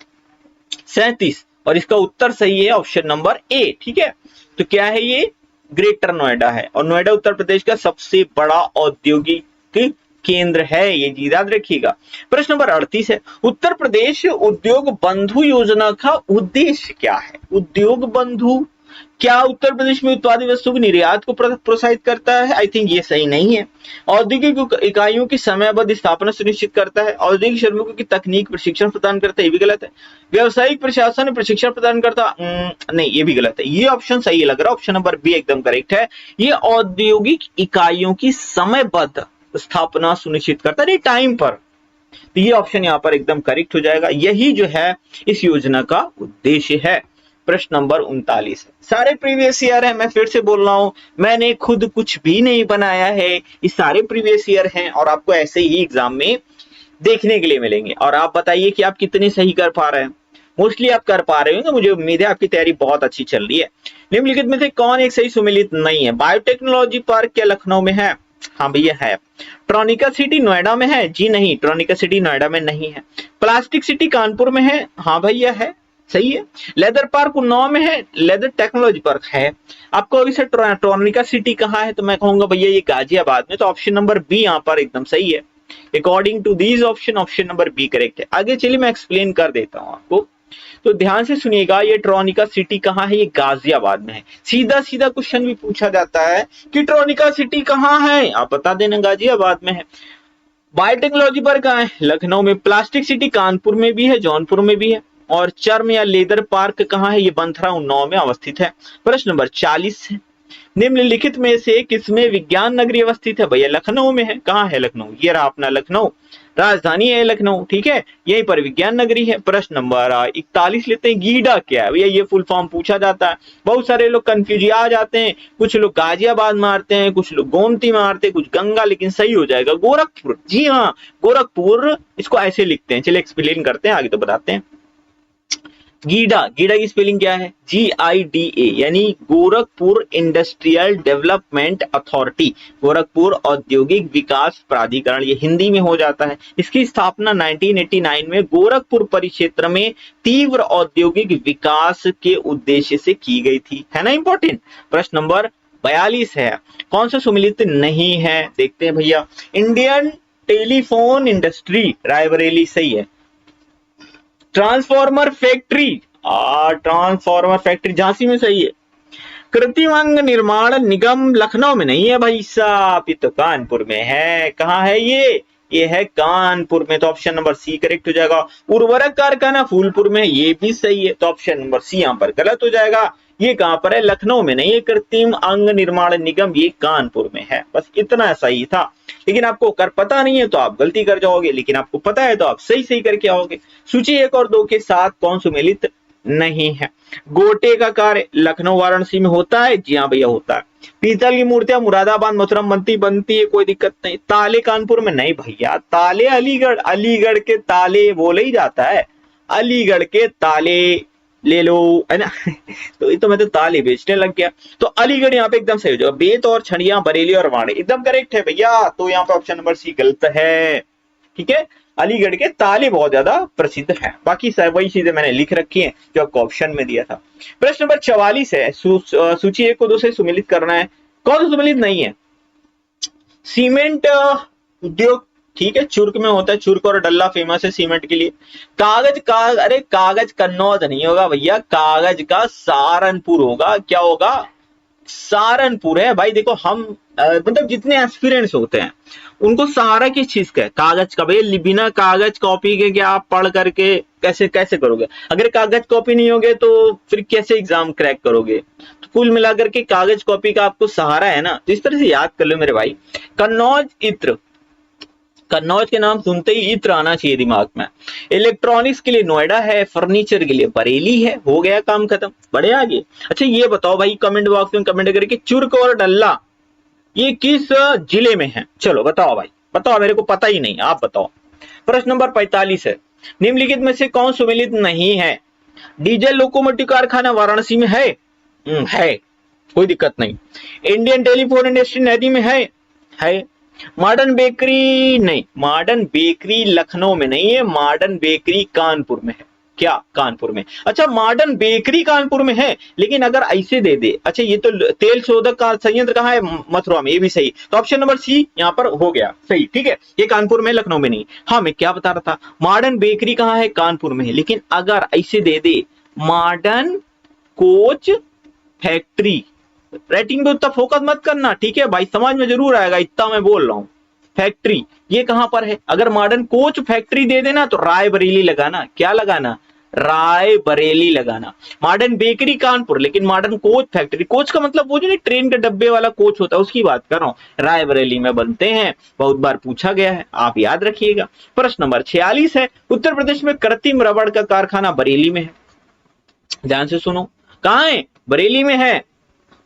37 और इसका उत्तर सही है ऑप्शन नंबर ए, ठीक है। तो क्या है ये? ग्रेटर नोएडा है। और नोएडा उत्तर प्रदेश का सबसे बड़ा औद्योगिक केंद्र है, ये याद रखिएगा। प्रश्न नंबर 38 है, उत्तर प्रदेश उद्योग बंधु योजना का उद्देश्य क्या है? उद्योग बंधु क्या उत्तर प्रदेश में उत्पादित वस्तुओं की निर्यात को प्रोत्साहित करता है? आई थिंक ये सही नहीं है। औद्योगिक इकाइयों की समयबद्ध स्थापना सुनिश्चित करता है। औद्योगिक श्रमिकों की तकनीक प्रशिक्षण प्रदान करता है, ये भी गलत है। व्यावसायिक प्रशासन प्रशिक्षण प्रदान करता, नहीं ये भी गलत है। ये ऑप्शन सही लग रहा है, ऑप्शन नंबर बी एकदम करेक्ट है। ये औद्योगिक इकाइयों की समयबद्ध स्थापना सुनिश्चित करता है, टाइम पर। तो ये ऑप्शन यहाँ पर एकदम करेक्ट हो जाएगा। यही जो है इस योजना का उद्देश्य है। प्रश्न नंबर 39 है, सारे प्रीवियस ईयर है, मैं फिर से बोल रहा हूं, मैंने खुद कुछ भी नहीं बनाया है, ये सारे प्रीवियस ईयर हैं और आपको ऐसे ही एग्जाम में देखने के लिए मिलेंगे। और आप बताइए कि आप कितने सही कर पा रहे हैं। मोस्टली आप कर पा रहे होंगे, मुझे उम्मीद है आपकी तैयारी बहुत अच्छी चल रही है। निम्नलिखित में से कौन एक सही सुमेलित नहीं है? बायोटेक्नोलॉजी पार्क क्या लखनऊ में है? हाँ भैया है। ट्रॉनिका सिटी नोएडा में है? जी नहीं, ट्रॉनिका सिटी नोएडा में नहीं है। प्लास्टिक सिटी कानपुर में है? हाँ भैया है। सही है। लेदर पार्क उन्नाव में है, लेदर टेक्नोलॉजी पार्क है। आपको इसे ट्रॉनिका सिटी कहाँ है, तो मैं कहूंगा भैया ये गाजियाबाद में, तो ऑप्शन नंबर बी यहाँ पर एकदम सही है। According to these option number B correct है। आगे चलिए मैं एक्सप्लेन कर देता हूँ आपको, तो ध्यान से सुनिएगा। ये ट्रॉनिका सिटी कहाँ है, ये गाजियाबाद में है। सीधा सीधा क्वेश्चन भी पूछा जाता है कि ट्रॉनिका सिटी कहाँ है, आप बता देना गाजियाबाद में है। बायोटेक्नोलॉजी पर कहाँ है, लखनऊ में। प्लास्टिक सिटी कानपुर में भी है, जौनपुर में भी है। और चर्म या लेदर पार्क कहाँ है, ये बंथरा उन्नाव में अवस्थित है। प्रश्न नंबर 40 है, निम्नलिखित में से किसमें विज्ञान नगरी अवस्थित है, भैया लखनऊ में है। कहाँ है लखनऊ, ये रहा अपना लखनऊ, राजधानी है लखनऊ, ठीक है, यहीं पर विज्ञान नगरी है। प्रश्न नंबर 41 लेते हैं, गीडा क्या है भैया, ये फुल फॉर्म पूछा जाता है। बहुत सारे लोग कंफ्यूज आ जाते हैं, कुछ लोग गाजियाबाद मारते हैं, कुछ लोग गोमती मारते हैं, कुछ गंगा, लेकिन सही हो जाएगा गोरखपुर। जी हाँ, गोरखपुर, इसको ऐसे लिखते हैं। चलिए एक्सप्लेन करते हैं, आगे तो बताते हैं। गीडा, गीडा की स्पेलिंग क्या है, GIDA, यानी Gorakhpur industrial development authority, Gorakhpur औद्योगिक विकास प्राधिकरण, ये हिंदी में हो जाता है। इसकी स्थापना 1989 में गोरखपुर परिक्षेत्र में तीव्र औद्योगिक विकास के उद्देश्य से की गई थी, है ना इंपॉर्टेंट। प्रश्न नंबर 42 है, कौन सा सुमिलित नहीं है, देखते हैं भैया। इंडियन टेलीफोन इंडस्ट्री, रायबरेली, सही है। Transformer factory, transformer factory Jhansi में, सही है। कृत्रिम अंग निर्माण निगम लखनऊ में नहीं है भाई साहब, ये तो कानपुर में है। कहाँ है ये है कानपुर में, तो ऑप्शन नंबर सी करेक्ट हो जाएगा। उर्वरक कारखाना फूलपुर में, ये भी सही है, तो ऑप्शन नंबर सी यहाँ पर गलत हो जाएगा। ये कहां पर है, लखनऊ में नहीं है। कृत्रिम अंग निर्माण निगम ये कानपुर में है। बस इतना सही था, लेकिन आपको कर पता नहीं है तो आप गलती कर जाओगे, लेकिन आपको पता है तो आप सही सही करके आओगे। सूची 1 और 2 के साथ कौन सुमेलित नहीं है। गोटे का कार्य लखनऊ वाराणसी में होता है, जी हाँ भैया होता है। पीतल की मूर्तियां मुरादाबाद मथुरा बनती है, कोई दिक्कत नहीं। ताले कानपुर में नहीं भैया, ताले अलीगढ़, अलीगढ़ के ताले बोले ही जाता है, अलीगढ़ के ताले ले लो, है ना। तो ये तो मैं तो ताले बेचने लग गया। तो अलीगढ़ यहाँ पे एकदम सही हो जाएगा। बेत और छड़िया, बरेली और वाड़े एकदम करेक्ट है भैया, तो यहाँ पे ऑप्शन नंबर सी गलत है, ठीक है। अलीगढ़ के ताले बहुत ज्यादा प्रसिद्ध है, बाकी वही चीजें मैंने लिख रखी हैं जो आपको ऑप्शन में दिया था। प्रश्न नंबर 44 है, सूची 1 को 2 से सुमिलित करना है। कौन सा सुमिलित नहीं है, सीमेंट उद्योग, ठीक है, चुर्क में होता है, चुर्क और डल्ला फेमस है सीमेंट के लिए। कागज का, अरे कागज कन्नौज नहीं होगा भैया, कागज का सहारनपुर होगा। क्या होगा, सहारनपुर है भाई। देखो हम मतलब जितने एस्पिरेंट्स होते हैं उनको सहारा किस चीज का है, कागज का। भाई बिना कागज कॉपी के क्या आप पढ़ करके कैसे कैसे करोगे, अगर कागज कॉपी नहीं होगे तो फिर कैसे एग्जाम क्रैक करोगे। तो कुल मिलाकर के कागज कॉपी का आपको सहारा है ना, तो इस तरह से याद कर लो मेरे भाई। कन्नौज इत्र, कन्नौज के नाम सुनते ही इत्र आना चाहिए दिमाग में। इलेक्ट्रॉनिक्स के लिए नोएडा है, फर्नीचर के लिए बरेली है, हो गया काम खत्म, बढ़े आगे। अच्छा ये बताओ भाई, कमेंट बॉक्स में कमेंट करके, चुर्क और डल्ला ये किस जिले में है, चलो बताओ भाई, बताओ, मेरे को पता ही नहीं, आप बताओ। प्रश्न नंबर 45 है, निम्नलिखित में से कौन सुमेलित नहीं है। डीजल लोकोमोटिव कारखाना वाराणसी में है, है, कोई दिक्कत नहीं। इंडियन टेलीफोन इंडस्ट्री नदी में है। मॉडर्न बेकरी नहीं, मॉडर्न बेकरी लखनऊ में नहीं है, मॉडर्न बेकरी कानपुर में है। क्या, कानपुर में। अच्छा मॉडर्न बेकरी कानपुर में है, लेकिन अगर ऐसे दे दे, अच्छा ये तो तेल शोधक का संयंत्र कहाँ है, मथुरा में, ये भी सही, तो ऑप्शन नंबर सी यहाँ पर हो गया सही, ठीक है। ये कानपुर में, लखनऊ में नहीं। हाँ मैं क्या बता रहा था, मॉडर्न बेकरी कहाँ है, कानपुर में है, लेकिन अगर ऐसे दे दे मॉडर्न कोच फैक्ट्री, राइटिंग पे उतना फोकस मत करना, ठीक है भाई, समझ में जरूर आएगा, इतना मैं बोल रहा हूँ। फैक्ट्री ये कहां पर है, अगर मॉडर्न कोच फैक्ट्री दे देना तो रायबरेली लगाना, क्या लगाना, रायबरेली लगाना। मॉडर्न बेकरी कानपुर, लेकिन मॉडर्न कोच फैक्ट्री, कोच का मतलब वो जो नहीं ट्रेन के डब्बे वाला कोच होता है उसकी बात कर रहा हूं, रायबरेली में बनते हैं, बहुत बार पूछा गया है, आप याद रखिएगा। प्रश्न नंबर 46 है, उत्तर प्रदेश में कृत्रिम रबड़ का कारखाना बरेली में है, ध्यान से सुनो, कहां है, बरेली में है।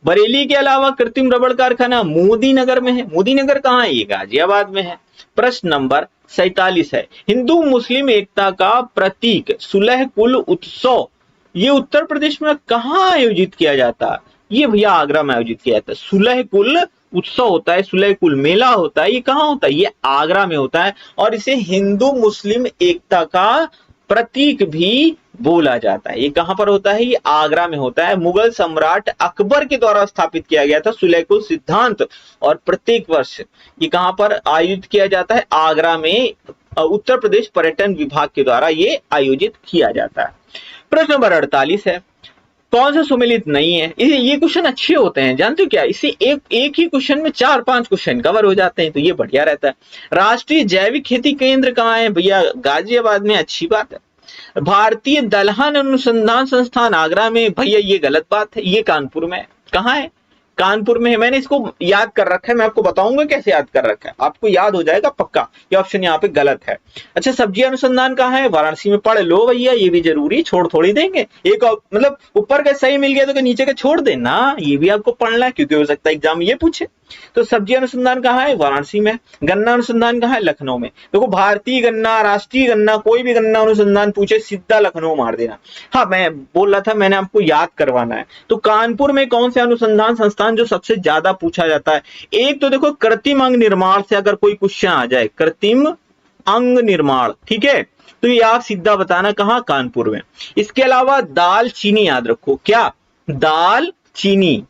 बरेली के अलावा कृत्रिम रबड़ कारखाना मोदी नगर में है, मोदी नगर कहां है, ये गाजियाबाद में है। प्रश्न नंबर 47 है, हिंदू मुस्लिम एकता का प्रतीक सुलह कुल उत्सव, ये उत्तर प्रदेश में कहां आयोजित किया जाता है, ये भैया आगरा में आयोजित किया जाता है। सुलह कुल उत्सव होता है, सुलह कुल मेला होता है, ये कहां होता है, ये आगरा में होता है, और इसे हिंदू मुस्लिम एकता का प्रतीक भी बोला जाता है। ये कहां पर होता है? ये आगरा में होता है। मुगल सम्राट अकबर के द्वारा स्थापित किया गया था सुलेकुल सिद्धांत, और प्रत्येक वर्ष ये कहां पर आयोजित किया जाता है? आगरा में उत्तर प्रदेश पर्यटन विभाग के द्वारा ये आयोजित किया जाता है। प्रश्न नंबर 48 है, कौन सा सुमेलित नहीं है? ये क्वेश्चन अच्छे होते हैं, जानते हो क्या? इसे एक ही क्वेश्चन में 4-5 क्वेश्चन कवर हो जाते हैं, तो ये बढ़िया रहता है। राष्ट्रीय जैविक खेती केंद्र कहाँ है? भैया गाजियाबाद में, अच्छी बात है। भारतीय दलहन अनुसंधान संस्थान आगरा में, भैया ये गलत बात है, ये कानपुर में। कहाँ है? कानपुर में है। मैंने इसको याद कर रखा है, मैं आपको बताऊंगा कैसे याद कर रखा है, आपको याद हो जाएगा पक्का। ये ऑप्शन यहाँ पे गलत है। अच्छा, सब्जी अनुसंधान कहाँ है? वाराणसी में। पढ़ लो भैया, ये भी जरूरी, छोड़ थोड़ी देंगे। एक मतलब ऊपर का सही मिल गया तो नीचे का छोड़ देना, ये भी आपको पढ़ना है, क्योंकि हो सकता है एग्जाम ये पूछे। तो सब्जी अनुसंधान कहाँ है? वाराणसी में। गन्ना अनुसंधान कहाँ है? लखनऊ में। देखो, भारतीय गन्ना, राष्ट्रीय गन्ना, कोई भी गन्ना अनुसंधान पूछे सीधा लखनऊ मार देना। हाँ, मैं बोल रहा था, मैंने आपको याद करवाना है। तो कानपुर में कौन से अनुसंधान संस्थान जो सबसे ज्यादा पूछा जाता है? एक तो देखो, कृत्रिम अंग निर्माण से अगर कोई क्वेश्चन आ जाए, कृत्रिम अंग निर्माण, ठीक है, तो ये आप सीधा बताना कहां? कानपुर में। इसके अलावा दाल चीनी याद रखो। क्या? दाल चीनी।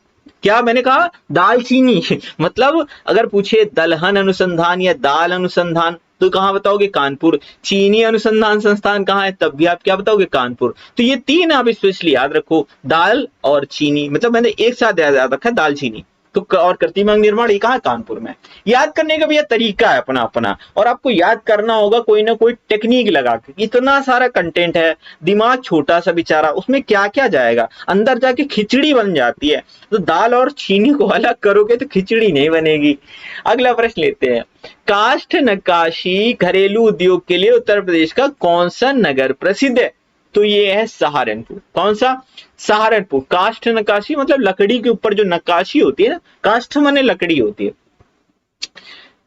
क्या मैंने कहा? दाल चीनी मतलब अगर पूछे दलहन अनुसंधान या दाल अनुसंधान, तो कहां बताओगे? कानपुर। चीनी अनुसंधान संस्थान कहां है? तब भी आप क्या बताओगे? कानपुर। तो ये तीन आप स्पेशली याद रखो, दाल और चीनी, मतलब मैंने एक साथ याद रखा, दाल चीनी। तो और कृत्रिम अंग निर्माण ये कहां? कानपुर में। याद करने का भी यह तरीका है अपना अपना, और आपको याद करना होगा कोई ना कोई टेक्निक लगा के। इतना सारा कंटेंट है, दिमाग छोटा सा बेचारा, उसमें क्या क्या जाएगा, अंदर जाके खिचड़ी बन जाती है। तो दाल और चीनी को अलग करोगे तो खिचड़ी नहीं बनेगी। अगला प्रश्न लेते हैं, काष्ठ नक्काशी घरेलू उद्योग के लिए उत्तर प्रदेश का कौन सा नगर प्रसिद्ध है? तो ये है सहारनपुर। कौन सा? सहारनपुर। काष्ठ नक्काशी मतलब लकड़ी के ऊपर जो नक्काशी होती है ना, काष्ठ माने लकड़ी होती है।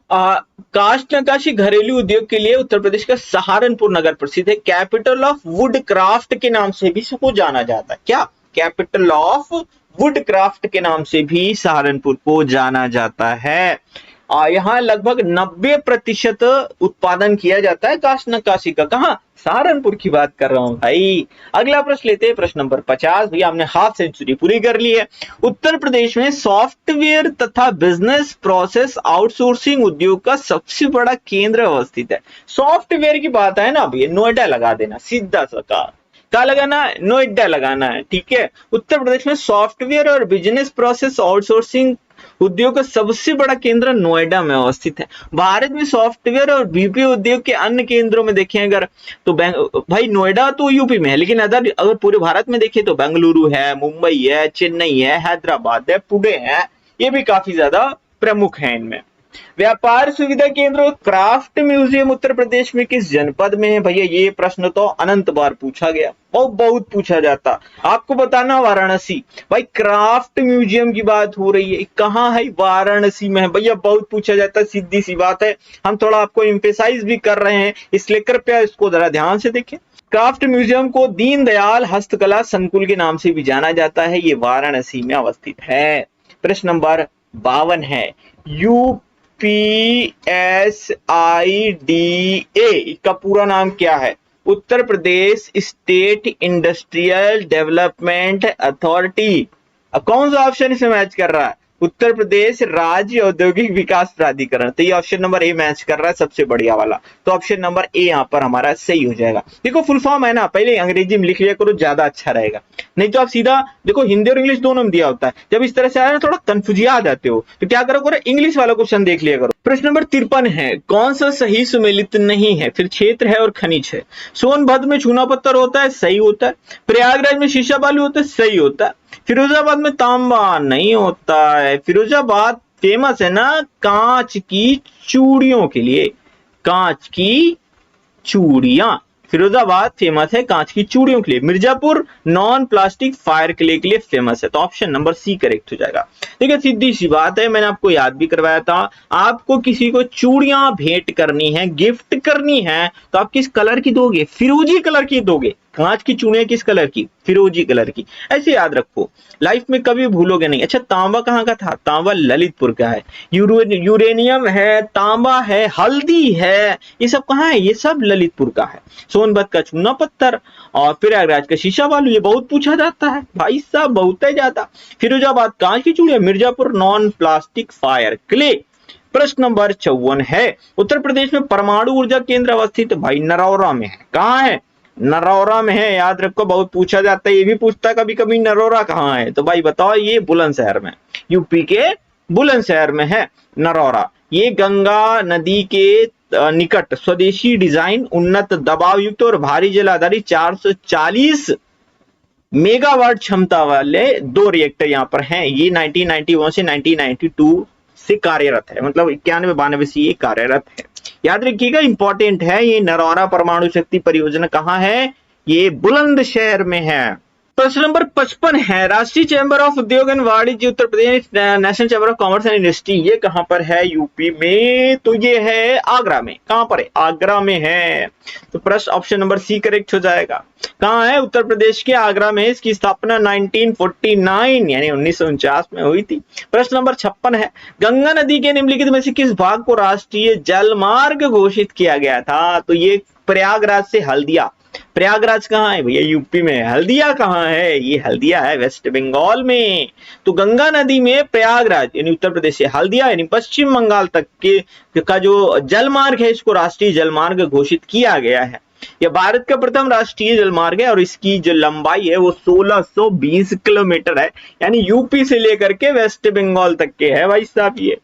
काष्ठ नक्काशी घरेलू उद्योग के लिए उत्तर प्रदेश का सहारनपुर नगर प्रसिद्ध है। कैपिटल ऑफ वुड क्राफ्ट के नाम से भी इसको जाना जाता है। क्या? कैपिटल ऑफ वुड क्राफ्ट के नाम से भी सहारनपुर को जाना जाता है। यहाँ लगभग 90% उत्पादन किया जाता है काष्ठ नक्काशी का। कहां? सहारनपुर की बात कर रहा हूं भाई। अगला प्रश्न लेते हैं, प्रश्न नंबर 50। भैया हमने हाफ सेंचुरी पूरी कर ली है। उत्तर प्रदेश में सॉफ्टवेयर तथा बिजनेस प्रोसेस आउटसोर्सिंग उद्योग का सबसे बड़ा केंद्र अवस्थित है। सॉफ्टवेयर की बात है ना भैया, नोएडा लगा देना सीधा सा। क्या लगाना है? नोएडा लगाना है, ठीक है। उत्तर प्रदेश में सॉफ्टवेयर और बिजनेस प्रोसेस आउटसोर्सिंग उद्योग का सबसे बड़ा केंद्र नोएडा में अवस्थित है। भारत में सॉफ्टवेयर और बीपीओ उद्योग के अन्य केंद्रों में देखें अगर, तो भाई नोएडा तो यूपी में है, लेकिन अगर पूरे भारत में देखें तो बेंगलुरु है, मुंबई है, चेन्नई है, हैदराबाद है, पुणे है, ये भी काफी ज्यादा प्रमुख है इनमें। व्यापार सुविधा केंद्र क्राफ्ट म्यूजियम उत्तर प्रदेश में किस जनपद में है? भैया ये प्रश्न तो अनंत बार पूछा गया, बहुत पूछा जाता। आपको बताना वाराणसी। भाई क्राफ्ट म्यूजियम की बात हो रही है, कहाँ है? वाराणसी में है भैया, बहुत पूछा जाता है, सीधी सी बात है। हम थोड़ा आपको एम्फेसाइज भी कर रहे हैं, इसलिए कृपया इसको जरा ध्यान से देखें। क्राफ्ट म्यूजियम को दीनदयाल हस्तकला संकुल के नाम से भी जाना जाता है, ये वाराणसी में अवस्थित है। प्रश्न नंबर 52 है, UPSIDA का पूरा नाम क्या है? Uttar Pradesh state industrial development authority. अब कौन सा ऑप्शन इसे मैच कर रहा है? उत्तर प्रदेश राज्य औद्योगिक विकास प्राधिकरण। तो ये ऑप्शन नंबर ए मैच कर रहा है, सबसे बढ़िया वाला। तो ऑप्शन नंबर ए यहाँ पर हमारा सही हो जाएगा। देखो फुल फॉर्म है ना, पहले अंग्रेजी में लिख लिया करो, ज्यादा अच्छा रहेगा। नहीं तो आप सीधा देखो, हिंदी और इंग्लिश दोनों में दिया होता है, जब इस तरह से आया ना थोड़ा कंफ्यूजिया जाते हो, तो क्या करो करो इंग्लिश वाला क्वेश्चन देख लिया करो। प्रश्न नंबर 53 है, कौन सा सही सुमेलित नहीं है? फिर क्षेत्र है और खनिज है। सोनभद्र में चूना पत्थर होता है, सही होता है। प्रयागराज में शीशा बालू होता है, सही होता है। फिरोजाबाद में तांबा नहीं होता है। फिरोजाबाद फेमस है ना कांच की चूड़ियों के लिए, कांच की चूड़ियां। फिरोजाबाद फेमस है कांच की चूड़ियों के लिए। Mirzapur non plastic fire clay के लिए फेमस है। तो ऑप्शन नंबर सी करेक्ट हो जाएगा। देखिए सीधी सी बात है, मैंने आपको याद भी करवाया था, आपको किसी को चूड़ियां भेंट करनी है, गिफ्ट करनी है, तो आप किस कलर की दोगे? फिरोजी कलर की दोगे। कांच की चूड़ियां किस कलर की? फिरोजी कलर की। ऐसे याद रखो, लाइफ में कभी भूलोगे नहीं। अच्छा, तांबा कहाँ का था? तांबा ललितपुर का है। यूरेनियम है, तांबा है, हल्दी है, ये सब कहाँ है? ये सब ललितपुर का है। सोनभद्र का चूना पत्थर और प्रयागराज का शीशा बालू, ये बहुत पूछा जाता है भाई साहब, बहुत है ज्यादा। फिरोजाबाद कांच की चूड़ियां, Mirzapur non plastic fire clay. प्रश्न नंबर 54 है, उत्तर प्रदेश में परमाणु ऊर्जा केंद्र अवस्थित भाई नरौरा में है। कहाँ है? नरौरा में है, याद रखो, बहुत पूछा जाता है। ये भी पूछता है कभी कभी नरौरा कहाँ है, तो भाई बताओ, ये बुलंदशहर में, यूपी के बुलंदशहर में है नरौरा। ये गंगा नदी के निकट स्वदेशी डिजाइन, उन्नत दबाव युक्त और भारी जल आधारित 440 मेगावाट क्षमता वाले 2 रिएक्टर यहाँ पर हैं। ये 1991 से 1992 से कार्यरत है, मतलब 91-92 से ये कार्यरत है। याद रखिएगा, इंपॉर्टेंट है। ये नरौरा परमाणु शक्ति परियोजना कहाँ है? ये बुलंदशहर में है। प्रश्न नंबर 55 है, राष्ट्रीय चैंबर ऑफ उद्योग एंड वाणिज्य Uttar Pradesh, national chamber of commerce and industry, ये कहां पर है? यूपी में। तो ये है आगरा में। कहां पर है? आगरा में है। तो प्रश्न ऑप्शन नंबर सी करेक्ट हो जाएगा। कहां है? उत्तर प्रदेश के आगरा में। इसकी स्थापना 1949 यानी 1949 में हुई थी। प्रश्न नंबर 56 है, गंगा नदी के निम्नलिखित में से किस भाग को राष्ट्रीय जलमार्ग घोषित किया गया था? तो ये प्रयागराज से हल्दिया। प्रयागराज कहाँ है भैया? यूपी में। हल्दिया कहाँ है? ये हल्दिया है वेस्ट बंगाल में। तो गंगा नदी में प्रयागराज यानी उत्तर प्रदेश से हल्दिया यानी पश्चिम बंगाल तक के का जो जलमार्ग है, इसको राष्ट्रीय जलमार्ग घोषित किया गया है। यह भारत का प्रथम राष्ट्रीय जलमार्ग है और इसकी जो लंबाई है वो 1620 किलोमीटर है, यानी यूपी से लेकर के वेस्ट बंगाल तक के है भाई साहब ये।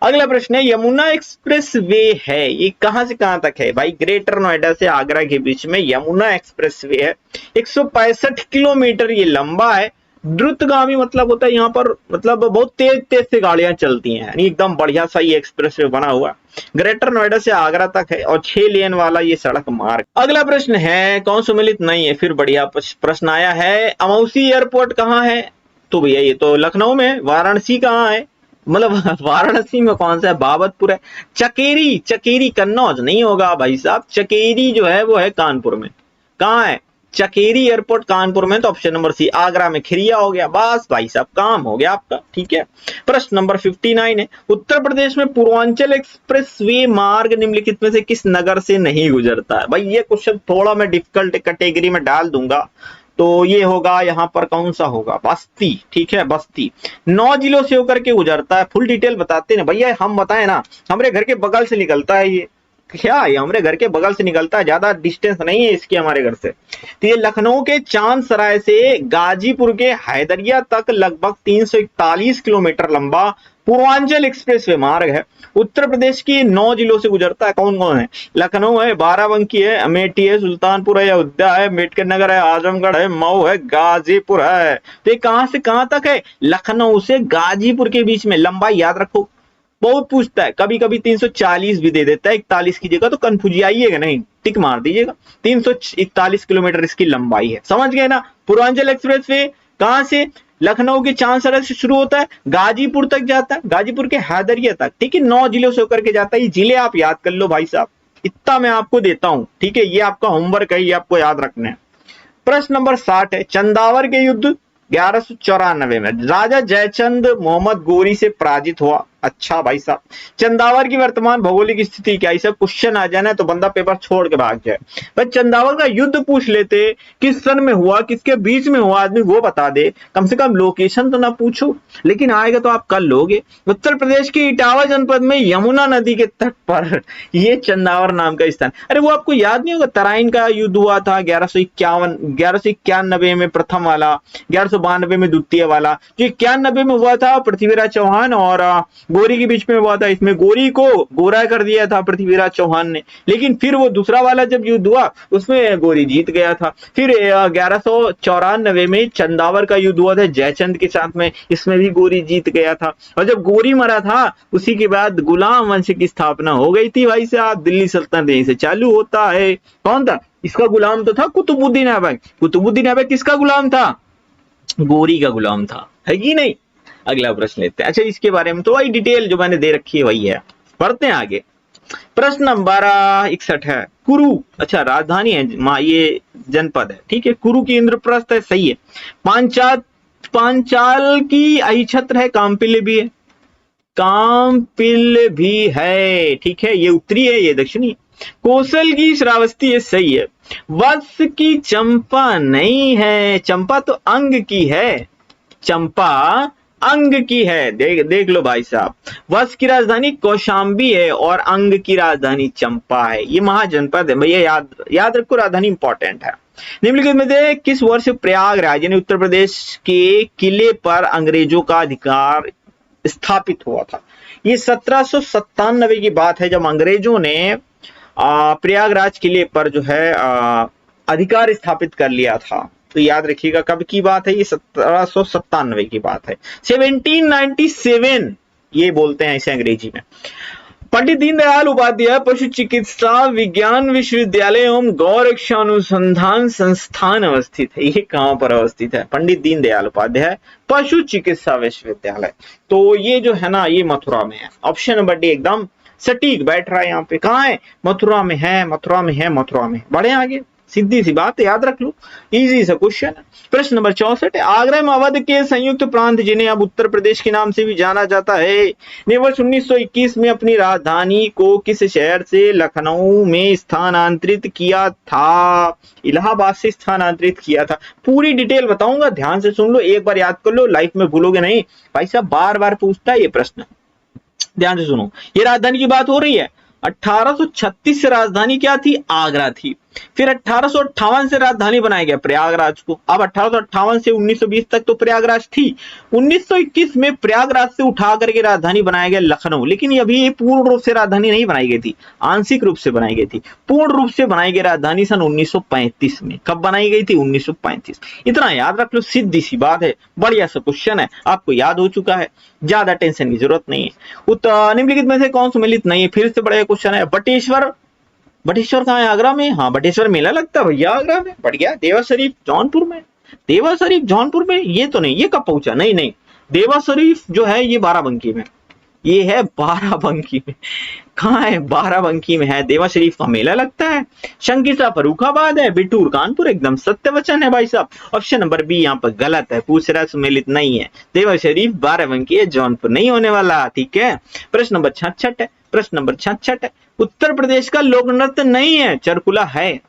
अगला प्रश्न है, यमुना एक्सप्रेस वे है, ये कहां से कहां तक है? भाई ग्रेटर नोएडा से आगरा के बीच में यमुना एक्सप्रेस वे है। 165 किलोमीटर ये लंबा है। द्रुतगामी मतलब होता है यहाँ पर, मतलब बहुत तेज तेज से गाड़ियां चलती हैं, यानी एकदम बढ़िया सा ये एक्सप्रेस वे बना हुआ। ग्रेटर नोएडा से आगरा तक है और 6 लेन वाला ये सड़क मार्ग। अगला प्रश्न है, कौन सम्मिलित नहीं है? फिर बढ़िया प्रश्न आया है, अमौसी एयरपोर्ट कहाँ है? तो भैया ये तो लखनऊ में। वाराणसी कहाँ है? मतलब वाराणसी में कौन सा है? बाबतपुर है। चकेरी, चकेरी कन्नौज नहीं होगा भाई साहब, चकेरी जो है वो है कानपुर में। कहाँ है? चकेरी एयरपोर्ट कानपुर में। तो ऑप्शन नंबर सी आगरा में खिरिया हो गया। बस भाई साहब काम हो गया आपका, ठीक है। प्रश्न नंबर 59 है, उत्तर प्रदेश में पूर्वांचल एक्सप्रेस वे मार्ग निम्नलिखित में से किस नगर से नहीं गुजरता है? भाई ये क्वेश्चन थोड़ा मैं डिफिकल्ट कैटेगरी में डाल दूंगा, तो ये होगा यहाँ पर, कौन सा होगा? बस्ती, ठीक है, बस्ती। 9 जिलों से होकर के गुजरता है। फुल डिटेल बताते हैं भैया, हम बताएं ना, हमारे घर के बगल से निकलता है ये। क्या है? हमारे घर के बगल से निकलता है, ज्यादा डिस्टेंस नहीं है इसकी हमारे घर से। तो ये लखनऊ के चांद सराय से गाजीपुर के हैदरिया तक लगभग 341 किलोमीटर लंबा पूर्वांचल एक्सप्रेसवे मार्ग है। उत्तर प्रदेश की 9 जिलों से गुजरता है। कौन कौन है? लखनऊ है, बाराबंकी है, अमेठी है, सुल्तानपुर है, अयोध्या है, अम्बेडकर नगर है, आजमगढ़ है, मऊ है, गाजीपुर है। तो ये कहां से कहां तक है? लखनऊ से गाजीपुर के बीच में। लंबाई याद रखो, बहुत पूछता है, कभी कभी 340 भी दे देता है 41 की जगह, तो कंफ्यूजिएगा नहीं, टिक मार दीजिएगा। 341 किलोमीटर इसकी लंबाई है, समझ गए ना। पूर्वांचल एक्सप्रेस वे कहां से? लखनऊ के चांद से शुरू होता है, गाजीपुर तक जाता है, गाजीपुर के हैदरिया तक, ठीक है। 9 जिलों से होकर के जाता है। ये जिले आप याद कर लो भाई साहब, इतना मैं आपको देता हूं, ठीक है। ये आपका होमवर्क है, ये आपको याद रखना है। प्रश्न नंबर 60 है, चंदावर के युद्ध 1194 में राजा जयचंद मोहम्मद गोरी से पराजित हुआ। अच्छा भाई साहब, चंदावर की वर्तमान भौगोलिक स्थिति क्या है? सब क्वेश्चन आ जाना है तो बंदा पेपर छोड़ के भाग जाए। बस चंदावर का युद्ध पूछ लेते, किस सन में हुआ, किसके बीच में हुआ, आदमी वो बता दे, कम से कम लोकेशन तो ना पूछो, लेकिन आएगा तो आप कर लोगे। उत्तर प्रदेश के इटावा जनपद में यमुना नदी के तट पर ये चंदावर नाम का स्थान। अरे वो आपको याद नहीं होगा, तराइन का युद्ध हुआ था 1191 में प्रथम वाला, 1192 में द्वितीय वाला। जो 91 में हुआ था पृथ्वीराज चौहान और गोरी के बीच में हुआ था, इसमें गोरी को गोरा कर दिया था पृथ्वीराज चौहान ने। लेकिन फिर वो दूसरा वाला जब युद्ध हुआ उसमें गोरी जीत गया था। फिर 1194 में चंदावर का युद्ध हुआ था जयचंद के साथ में, इसमें भी गोरी जीत गया था। और जब गोरी मरा था उसी के बाद गुलाम वंश की स्थापना हो गई थी भाई साहब। दिल्ली सल्तनत यहीं से चालू होता है। कौन था इसका गुलाम? तो था कुतुबुद्दीन ऐबक। कुतुबुद्दीन ऐबक किसका गुलाम था? गोरी का गुलाम था, है कि नहीं। अगला प्रश्न लेते हैं। अच्छा, इसके बारे में तो वही डिटेल जो मैंने दे रखी है वही है, पढ़ते हैं आगे। प्रश्न नंबर 61 है, कुरु, अच्छा राजधानी है, ये जनपद है, ठीक है। कुरु की इंद्रप्रस्थ है, सही है। पांचाल की अहिछत्र है, कामपिल्य भी है, कामपिल्य भी है, ठीक है। ये उत्तरी है, ये दक्षिणी है। कौशल की श्रावस्ती है, सही है। वत्स की चंपा नहीं है, चंपा तो अंग की है, चंपा अंग की है, देख लो भाई साहब। वत्स की राजधानी कौशांबी है और अंग की राजधानी चंपा है। ये महाजनपद है भैया, याद रखो, राजधानी इंपॉर्टेंट है। निम्नलिखित में से किस वर्ष प्रयागराज यानी उत्तर प्रदेश के किले पर अंग्रेजों का अधिकार स्थापित हुआ था? ये 1797 की बात है, जब अंग्रेजों ने प्रयागराज किले पर जो है अधिकार स्थापित कर लिया था। तो याद रखिएगा कब की बात है, ये 1797 की बात है। 1797 ये बोलते हैं इसे अंग्रेजी में। पंडित दीनदयाल उपाध्याय पशु चिकित्सा विज्ञान विश्वविद्यालय एवं गौरक्षा अनुसंधान संस्थान अवस्थित है। ये कहां पर अवस्थित है? पंडित दीनदयाल उपाध्याय पशु चिकित्सा विश्वविद्यालय। तो ये जो है ना, ये मथुरा में है। ऑप्शन नंबर डी एकदम सटीक बैठ रहा है यहाँ पे। कहाँ है? मथुरा में है, मथुरा में है, मथुरा में। बढ़े आगे, सीधी सी बात है, याद रख लो, इजी सा क्वेश्चन है। प्रश्न नंबर 64 है, आगरा में अवध के संयुक्त प्रांत जिन्हें अब उत्तर प्रदेश के नाम से भी जाना जाता है, ने वर्ष 1921 में अपनी राजधानी को किस शहर से लखनऊ में स्थानांतरित किया था? इलाहाबाद से स्थानांतरित किया था। पूरी डिटेल बताऊंगा, ध्यान से सुन लो, एक बार याद कर लो, लाइफ में भूलोगे नहीं। भाई साहब बार बार पूछता है ये प्रश्न, ध्यान से सुनो। ये राजधानी की बात हो रही है। 1836 से राजधानी क्या थी? आगरा थी। फिर 1858 से राजधानी बनाया गया प्रयागराज को। अब 1858 से 1920 तक तो प्रयागराज थी। 1921 में प्रयागराज से उठा करके राजधानी बनाया गया लखनऊ। लेकिन अभी पूर्ण रूप से राजधानी नहीं बनाई गई थी, आंशिक रूप से बनाई गई थी। पूर्ण रूप से बनाई गई राजधानी सन 1935 में। कब बनाई गई थी? 1935। इतना याद रख लो, सीधी सी बात है, बढ़िया सा क्वेश्चन है, आपको याद हो चुका है, ज्यादा टेंशन की जरूरत नहीं है। निम्नलिखित में से कौन सम्मिलित नहीं है? फिर से बढ़िया क्वेश्चन है। बटेश्वर, बटेश्वर कहाँ है? आगरा में। हाँ, बटेश्वर मेला लगता है भैया आगरा में। बढ़िया। देवा शरीफ जौनपुर में। देवा शरीफ जौनपुर में, ये तो नहीं, ये कब पहुंचा? नहीं नहीं, देवा शरीफ जो है ये बाराबंकी में, ये है बाराबंकी में। कहाँ है? बाराबंकी में है। देवा शरीफ का मेला लगता है। शंकिसा फर्रुखाबाद है। बिटूर कानपुर। एकदम सत्य वचन है भाई साहब। ऑप्शन नंबर बी यहाँ पर गलत है, पूछ रहा सम्मिलित नहीं है। देवा शरीफ बाराबंकी है, जौनपुर नहीं होने वाला, ठीक है। प्रश्न नंबर 66 है। प्रश्न नंबर 66 है, उत्तर प्रदेश का लोक नृत्य नहीं है, चरकुला है,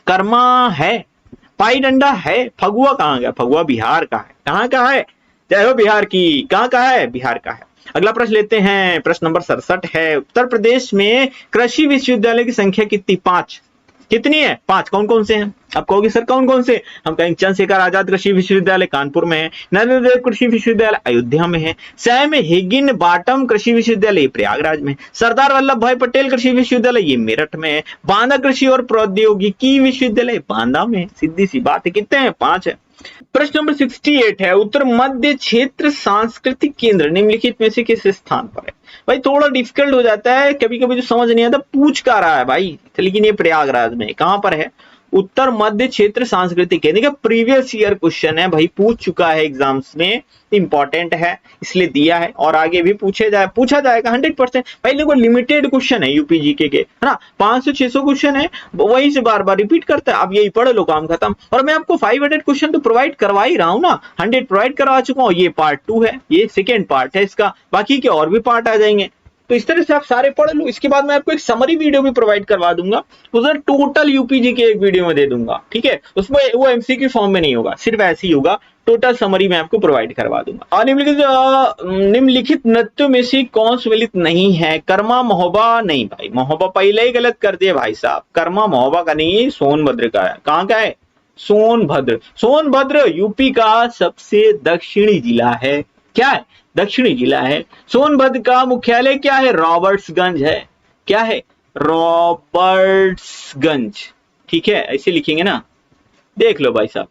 कर्मा है, पाई डंडा है। फगुआ कहाँ गया? फगुआ बिहार का है। कहाँ का है? जय हो बिहार की। कहाँ का है? बिहार का है। अगला प्रश्न लेते हैं। प्रश्न नंबर 67 है, उत्तर प्रदेश में कृषि विश्वविद्यालय की संख्या कितनी? 5। कितनी है? 5। कौन कौन से हैं? आप कहोगे सर कौन कौन से? हम कहेंगे चंद्रशेखर आजाद कृषि विश्वविद्यालय कानपुर में है, नरेंद्र देव कृषि विश्वविद्यालय अयोध्या में है, सैम हिगिन बाटम कृषि विश्वविद्यालय प्रयागराज में, सरदार वल्लभ भाई पटेल कृषि विश्वविद्यालय ये मेरठ में है, बांदा कृषि और प्रौद्योगिकी विश्वविद्यालय बांदा में। सीधी सी बात है, कितने हैं? 5 है। प्रश्न नंबर 68 है, उत्तर मध्य क्षेत्र सांस्कृतिक केंद्र निम्नलिखित में से किस स्थान पर है? भाई थोड़ा डिफिकल्ट हो जाता है कभी कभी, जो समझ नहीं आता पूछ का रहा है भाई, लेकिन ये प्रयागराज में। कहां पर है? उत्तर मध्य क्षेत्र सांस्कृतिक केंद्र का प्रीवियस ईयर क्वेश्चन है भाई, पूछ चुका है एग्जाम्स में, इंपॉर्टेंट है इसलिए दिया है, और आगे भी पूछा जाएगा 100%। भाई देखो लिमिटेड क्वेश्चन है यूपी जीके के, है ना, 500-600 क्वेश्चन है, वही से बार बार रिपीट करता है। अब यही पढ़ लो, काम खत्म। और मैं आपको 500 क्वेश्चन तो प्रोवाइड करवा ही रहा हूँ ना, 100 प्रोवाइड करवा चुका हूँ। ये पार्ट 2 है, ये सेकेंड पार्ट है इसका, बाकी के और भी पार्ट आ जाएंगे। तो इस तरह से आप सारे पढ़ लो। इसके बाद मैं आपको एक समरी वीडियो भी प्रोवाइड करवा दूंगा, उधर टोटल यूपीजी के एक वीडियो में दे दूंगा, ठीक है। उसमें वो एमसीक्यू फॉर्म में नहीं होगा, सिर्फ ऐसे ही होगा, टोटल समरी मैं आपको प्रोवाइड करवा दूंगा। और निम्नलिखित नृत्यों में से कौन सम्मिलित नहीं है? कर्मा महोबा नहीं भाई, महोबा पहले ही गलत कर दिया भाई साहब, कर्मा महोबा का नहीं, सोनभद्र का है। कहाँ का है? सोनभद्र। सोनभद्र यूपी का सबसे दक्षिणी जिला है। क्या है? दक्षिणी जिला है। सोनभद्र का मुख्यालय क्या है? रॉबर्ट्सगंज है। क्या है? रॉबर्ट्सगंज, ठीक है, ऐसे लिखेंगे ना, देख लो भाई साहब।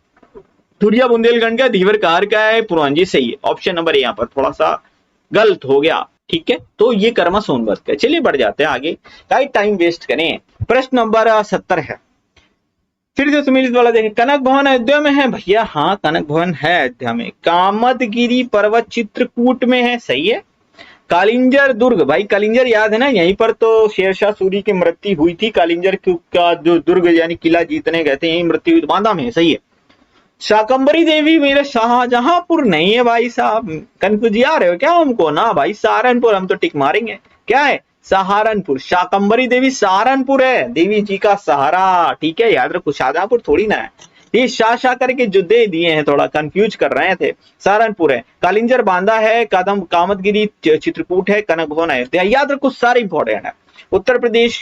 धुरिया बुंदेलखंड का, धीवर कार का है, पुरांजी सही है। ऑप्शन नंबर यहाँ पर थोड़ा सा गलत हो गया, ठीक है। तो ये कर्मा सोनभद्र का। चलिए बढ़ जाते हैं आगे, टाइम वेस्ट करें। प्रश्न नंबर 70 है, फिर से सम्मिलित वाला देखें। कनक भवन अयोध्या में है भैया, हाँ कनक भवन है अयोध्या में। कामदगिरी पर्वत चित्रकूट में है, सही है। कालिंजर दुर्ग, भाई कालिंजर याद है ना, यहीं पर तो शेरशाह सूरी की मृत्यु हुई थी। कालिंजर का जो दुर्ग यानी किला जीतने गए थे, यही मृत्यु हुई, बांदा में है, सही है। शाकंभरी देवी मेरे शाहजहांपुर नहीं है भाई साहब, कंफ्यूज आ रहे हो क्या हमको ना भाई, सहारनपुर, हम तो टिक मारेंगे, क्या है सहारनपुर। शाकंभरी देवी सहारनपुर है, देवी जी का सहारा, ठीक है, याद रखो, शाहजहांपुर थोड़ी ना है, ये शाह करके जो दे दिए हैं, थोड़ा कंफ्यूज कर रहे थे, सहारनपुर है। कालिंजर बांदा है, कदम कामतगिरी चित्रकूट है, कनक भवन अयोध्या, याद रखो सारे इंपॉर्टेंट है। उत्तर प्रदेश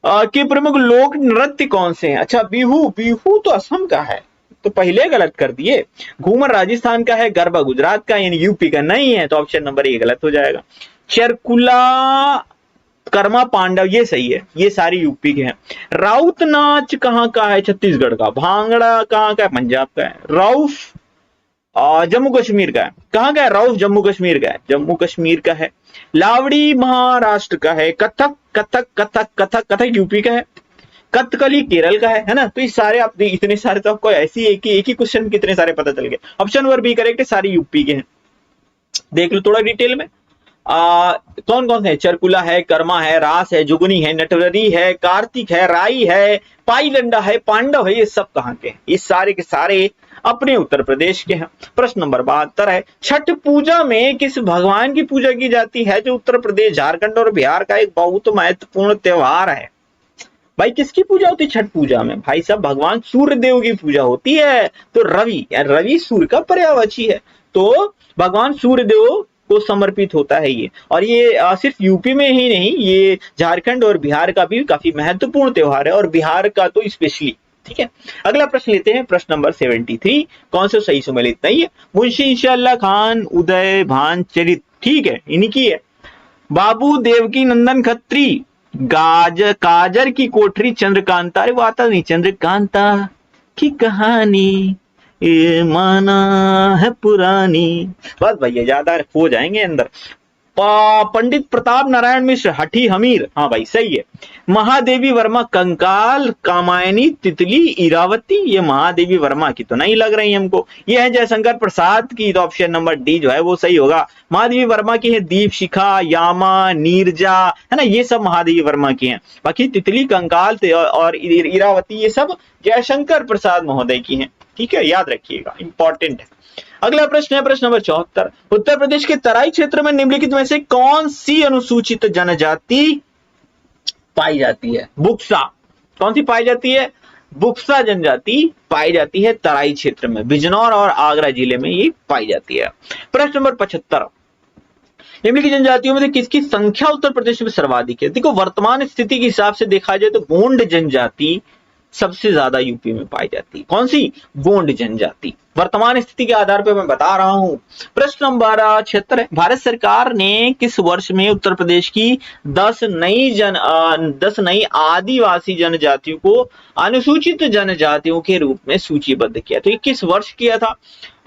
के प्रमुख लोक नृत्य कौन से हैं? अच्छा बिहू, बिहू तो असम का है, तो पहले गलत कर दिए। घूमर राजस्थान का है, गरबा गुजरात का, यानी यूपी का नहीं है, तो ऑप्शन नंबर ए गलत हो जाएगा। चरकुला कर्मा पांडव ये सही है, ये सारी यूपी के हैं। राउत नाच कहाँ का है? छत्तीसगढ़ का। भांगड़ा कहाँ का है? पंजाब का है। रऊफ जम्मू कश्मीर का है। कहाँ का है रऊफ? जम्मू कश्मीर का है, जम्मू कश्मीर का है। लावड़ी महाराष्ट्र का है। कथक कथक कथक कथक कथक यूपी का है। कथकली केरल का है ना। तो ये सारे आप इतने सारे, तो आपको ऐसी एक ही क्वेश्चन कितने सारे पता चल गए। ऑप्शन नंबर बी करेक्ट है, सारी यूपी के हैं। देख लो थोड़ा डिटेल में कौन कौन है। चरकुला है, कर्मा है, रास है, जुगनी है, नटवरी है, कार्तिक है, राई है, पाई डंडा है, पांडव है, ये सब कहाँ के हैं? ये सारे के सारे अपने उत्तर प्रदेश के हैं। प्रश्न नंबर 72 है, छठ पूजा में किस भगवान की पूजा की जाती है, जो उत्तर प्रदेश, झारखंड और बिहार का एक बहुत महत्वपूर्ण त्योहार है? भाई किसकी पूजा होती है छठ पूजा में? भाई साहब भगवान सूर्य देव की पूजा होती है। तो रवि, रवि सूर्य का पर्यायवाची है, तो भगवान सूर्य देव को समर्पित होता है ये। और ये सिर्फ यूपी में ही नहीं, ये झारखंड और बिहार का भी काफी महत्वपूर्ण त्योहार है, और बिहार का तो स्पेशली। ठीक है, अगला प्रश्न लेते हैं, प्रश्न नंबर 73। कौन सा सही सम्मिलित नहीं है? मुंशी इंशाअल्लाह खान उदय भान चरित, ठीक है, इन्हीं की है। बाबू देवकी नंदन खत्री, काजर की कोठरी, चंद्रकांता, अरे वो आता नहीं, चंद्रकांता की कहानी ये माना है पुरानी, बस भैया ज्यादा हो जाएंगे अंदर। पंडित प्रताप नारायण मिश्र, हठी हमीर, हाँ भाई सही है। महादेवी वर्मा, कंकाल, कामायनी, तितली, इरावती, ये महादेवी वर्मा की तो नहीं लग रही हमको। ये है जयशंकर प्रसाद की, तो ऑप्शन नंबर डी जो है वो सही होगा। महादेवी वर्मा की है दीप शिखा, यामा, नीरजा, है ना, ये सब महादेवी वर्मा की हैं। बाकी तितली, कंकाल और इरावती ये सब जयशंकर प्रसाद महोदय की हैं। ठीक है, याद रखिएगा, इंपॉर्टेंट है। अगला प्रश्न है प्रश्न नंबर 74। उत्तर प्रदेश के तराई क्षेत्र में निम्नलिखित में से कौन सी अनुसूचित जनजाति पाई जाती है? बुक्सा, कौन सी पाई जाती है? बुक्सा जनजाति पाई जाती है तराई क्षेत्र में, बिजनौर और आगरा जिले में ये पाई जाती है। प्रश्न नंबर 75। निम्नलिखित जनजातियों में से किसकी संख्या उत्तर प्रदेश में सर्वाधिक है? देखो वर्तमान स्थिति के हिसाब से देखा जाए तो गोंड जनजाति सबसे ज्यादा यूपी में पाई जाती है। कौन सी? गोंड जनजाति, वर्तमान स्थिति के आधार पर मैं बता रहा हूं। प्रश्न नंबर 76 है, भारत सरकार ने किस वर्ष में उत्तर प्रदेश की 10 नई आदिवासी जनजातियों को अनुसूचित जनजातियों के रूप में सूचीबद्ध किया? तो ये किस वर्ष किया था?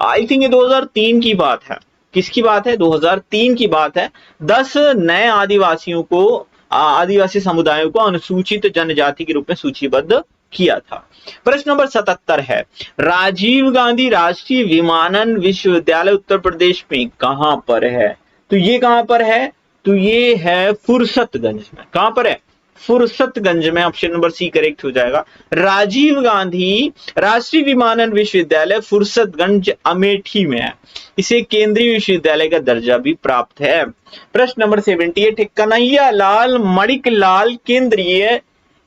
आई थिंक ये 2003 की बात है। किसकी बात है? 2003 की बात है। 10 नए आदिवासियों को, आदिवासी समुदायों को अनुसूचित जनजाति के रूप में सूचीबद्ध किया था। प्रश्न नंबर 77 है, राजीव गांधी राष्ट्रीय विमानन विश्वविद्यालय उत्तर प्रदेश में कहां पर है? तो ये कहां पर है? तो ये है फुर्सतगंज में। कहां पर है? फुर्सतगंज में, ऑप्शन नंबर सी करेक्ट हो जाएगा। राजीव गांधी राष्ट्रीय विमानन विश्वविद्यालय फुर्सतगंज अमेठी में है। इसे केंद्रीय विश्वविद्यालय का दर्जा भी प्राप्त है। प्रश्न नंबर 78, कन्हैया लाल मणिक लाल केंद्रीय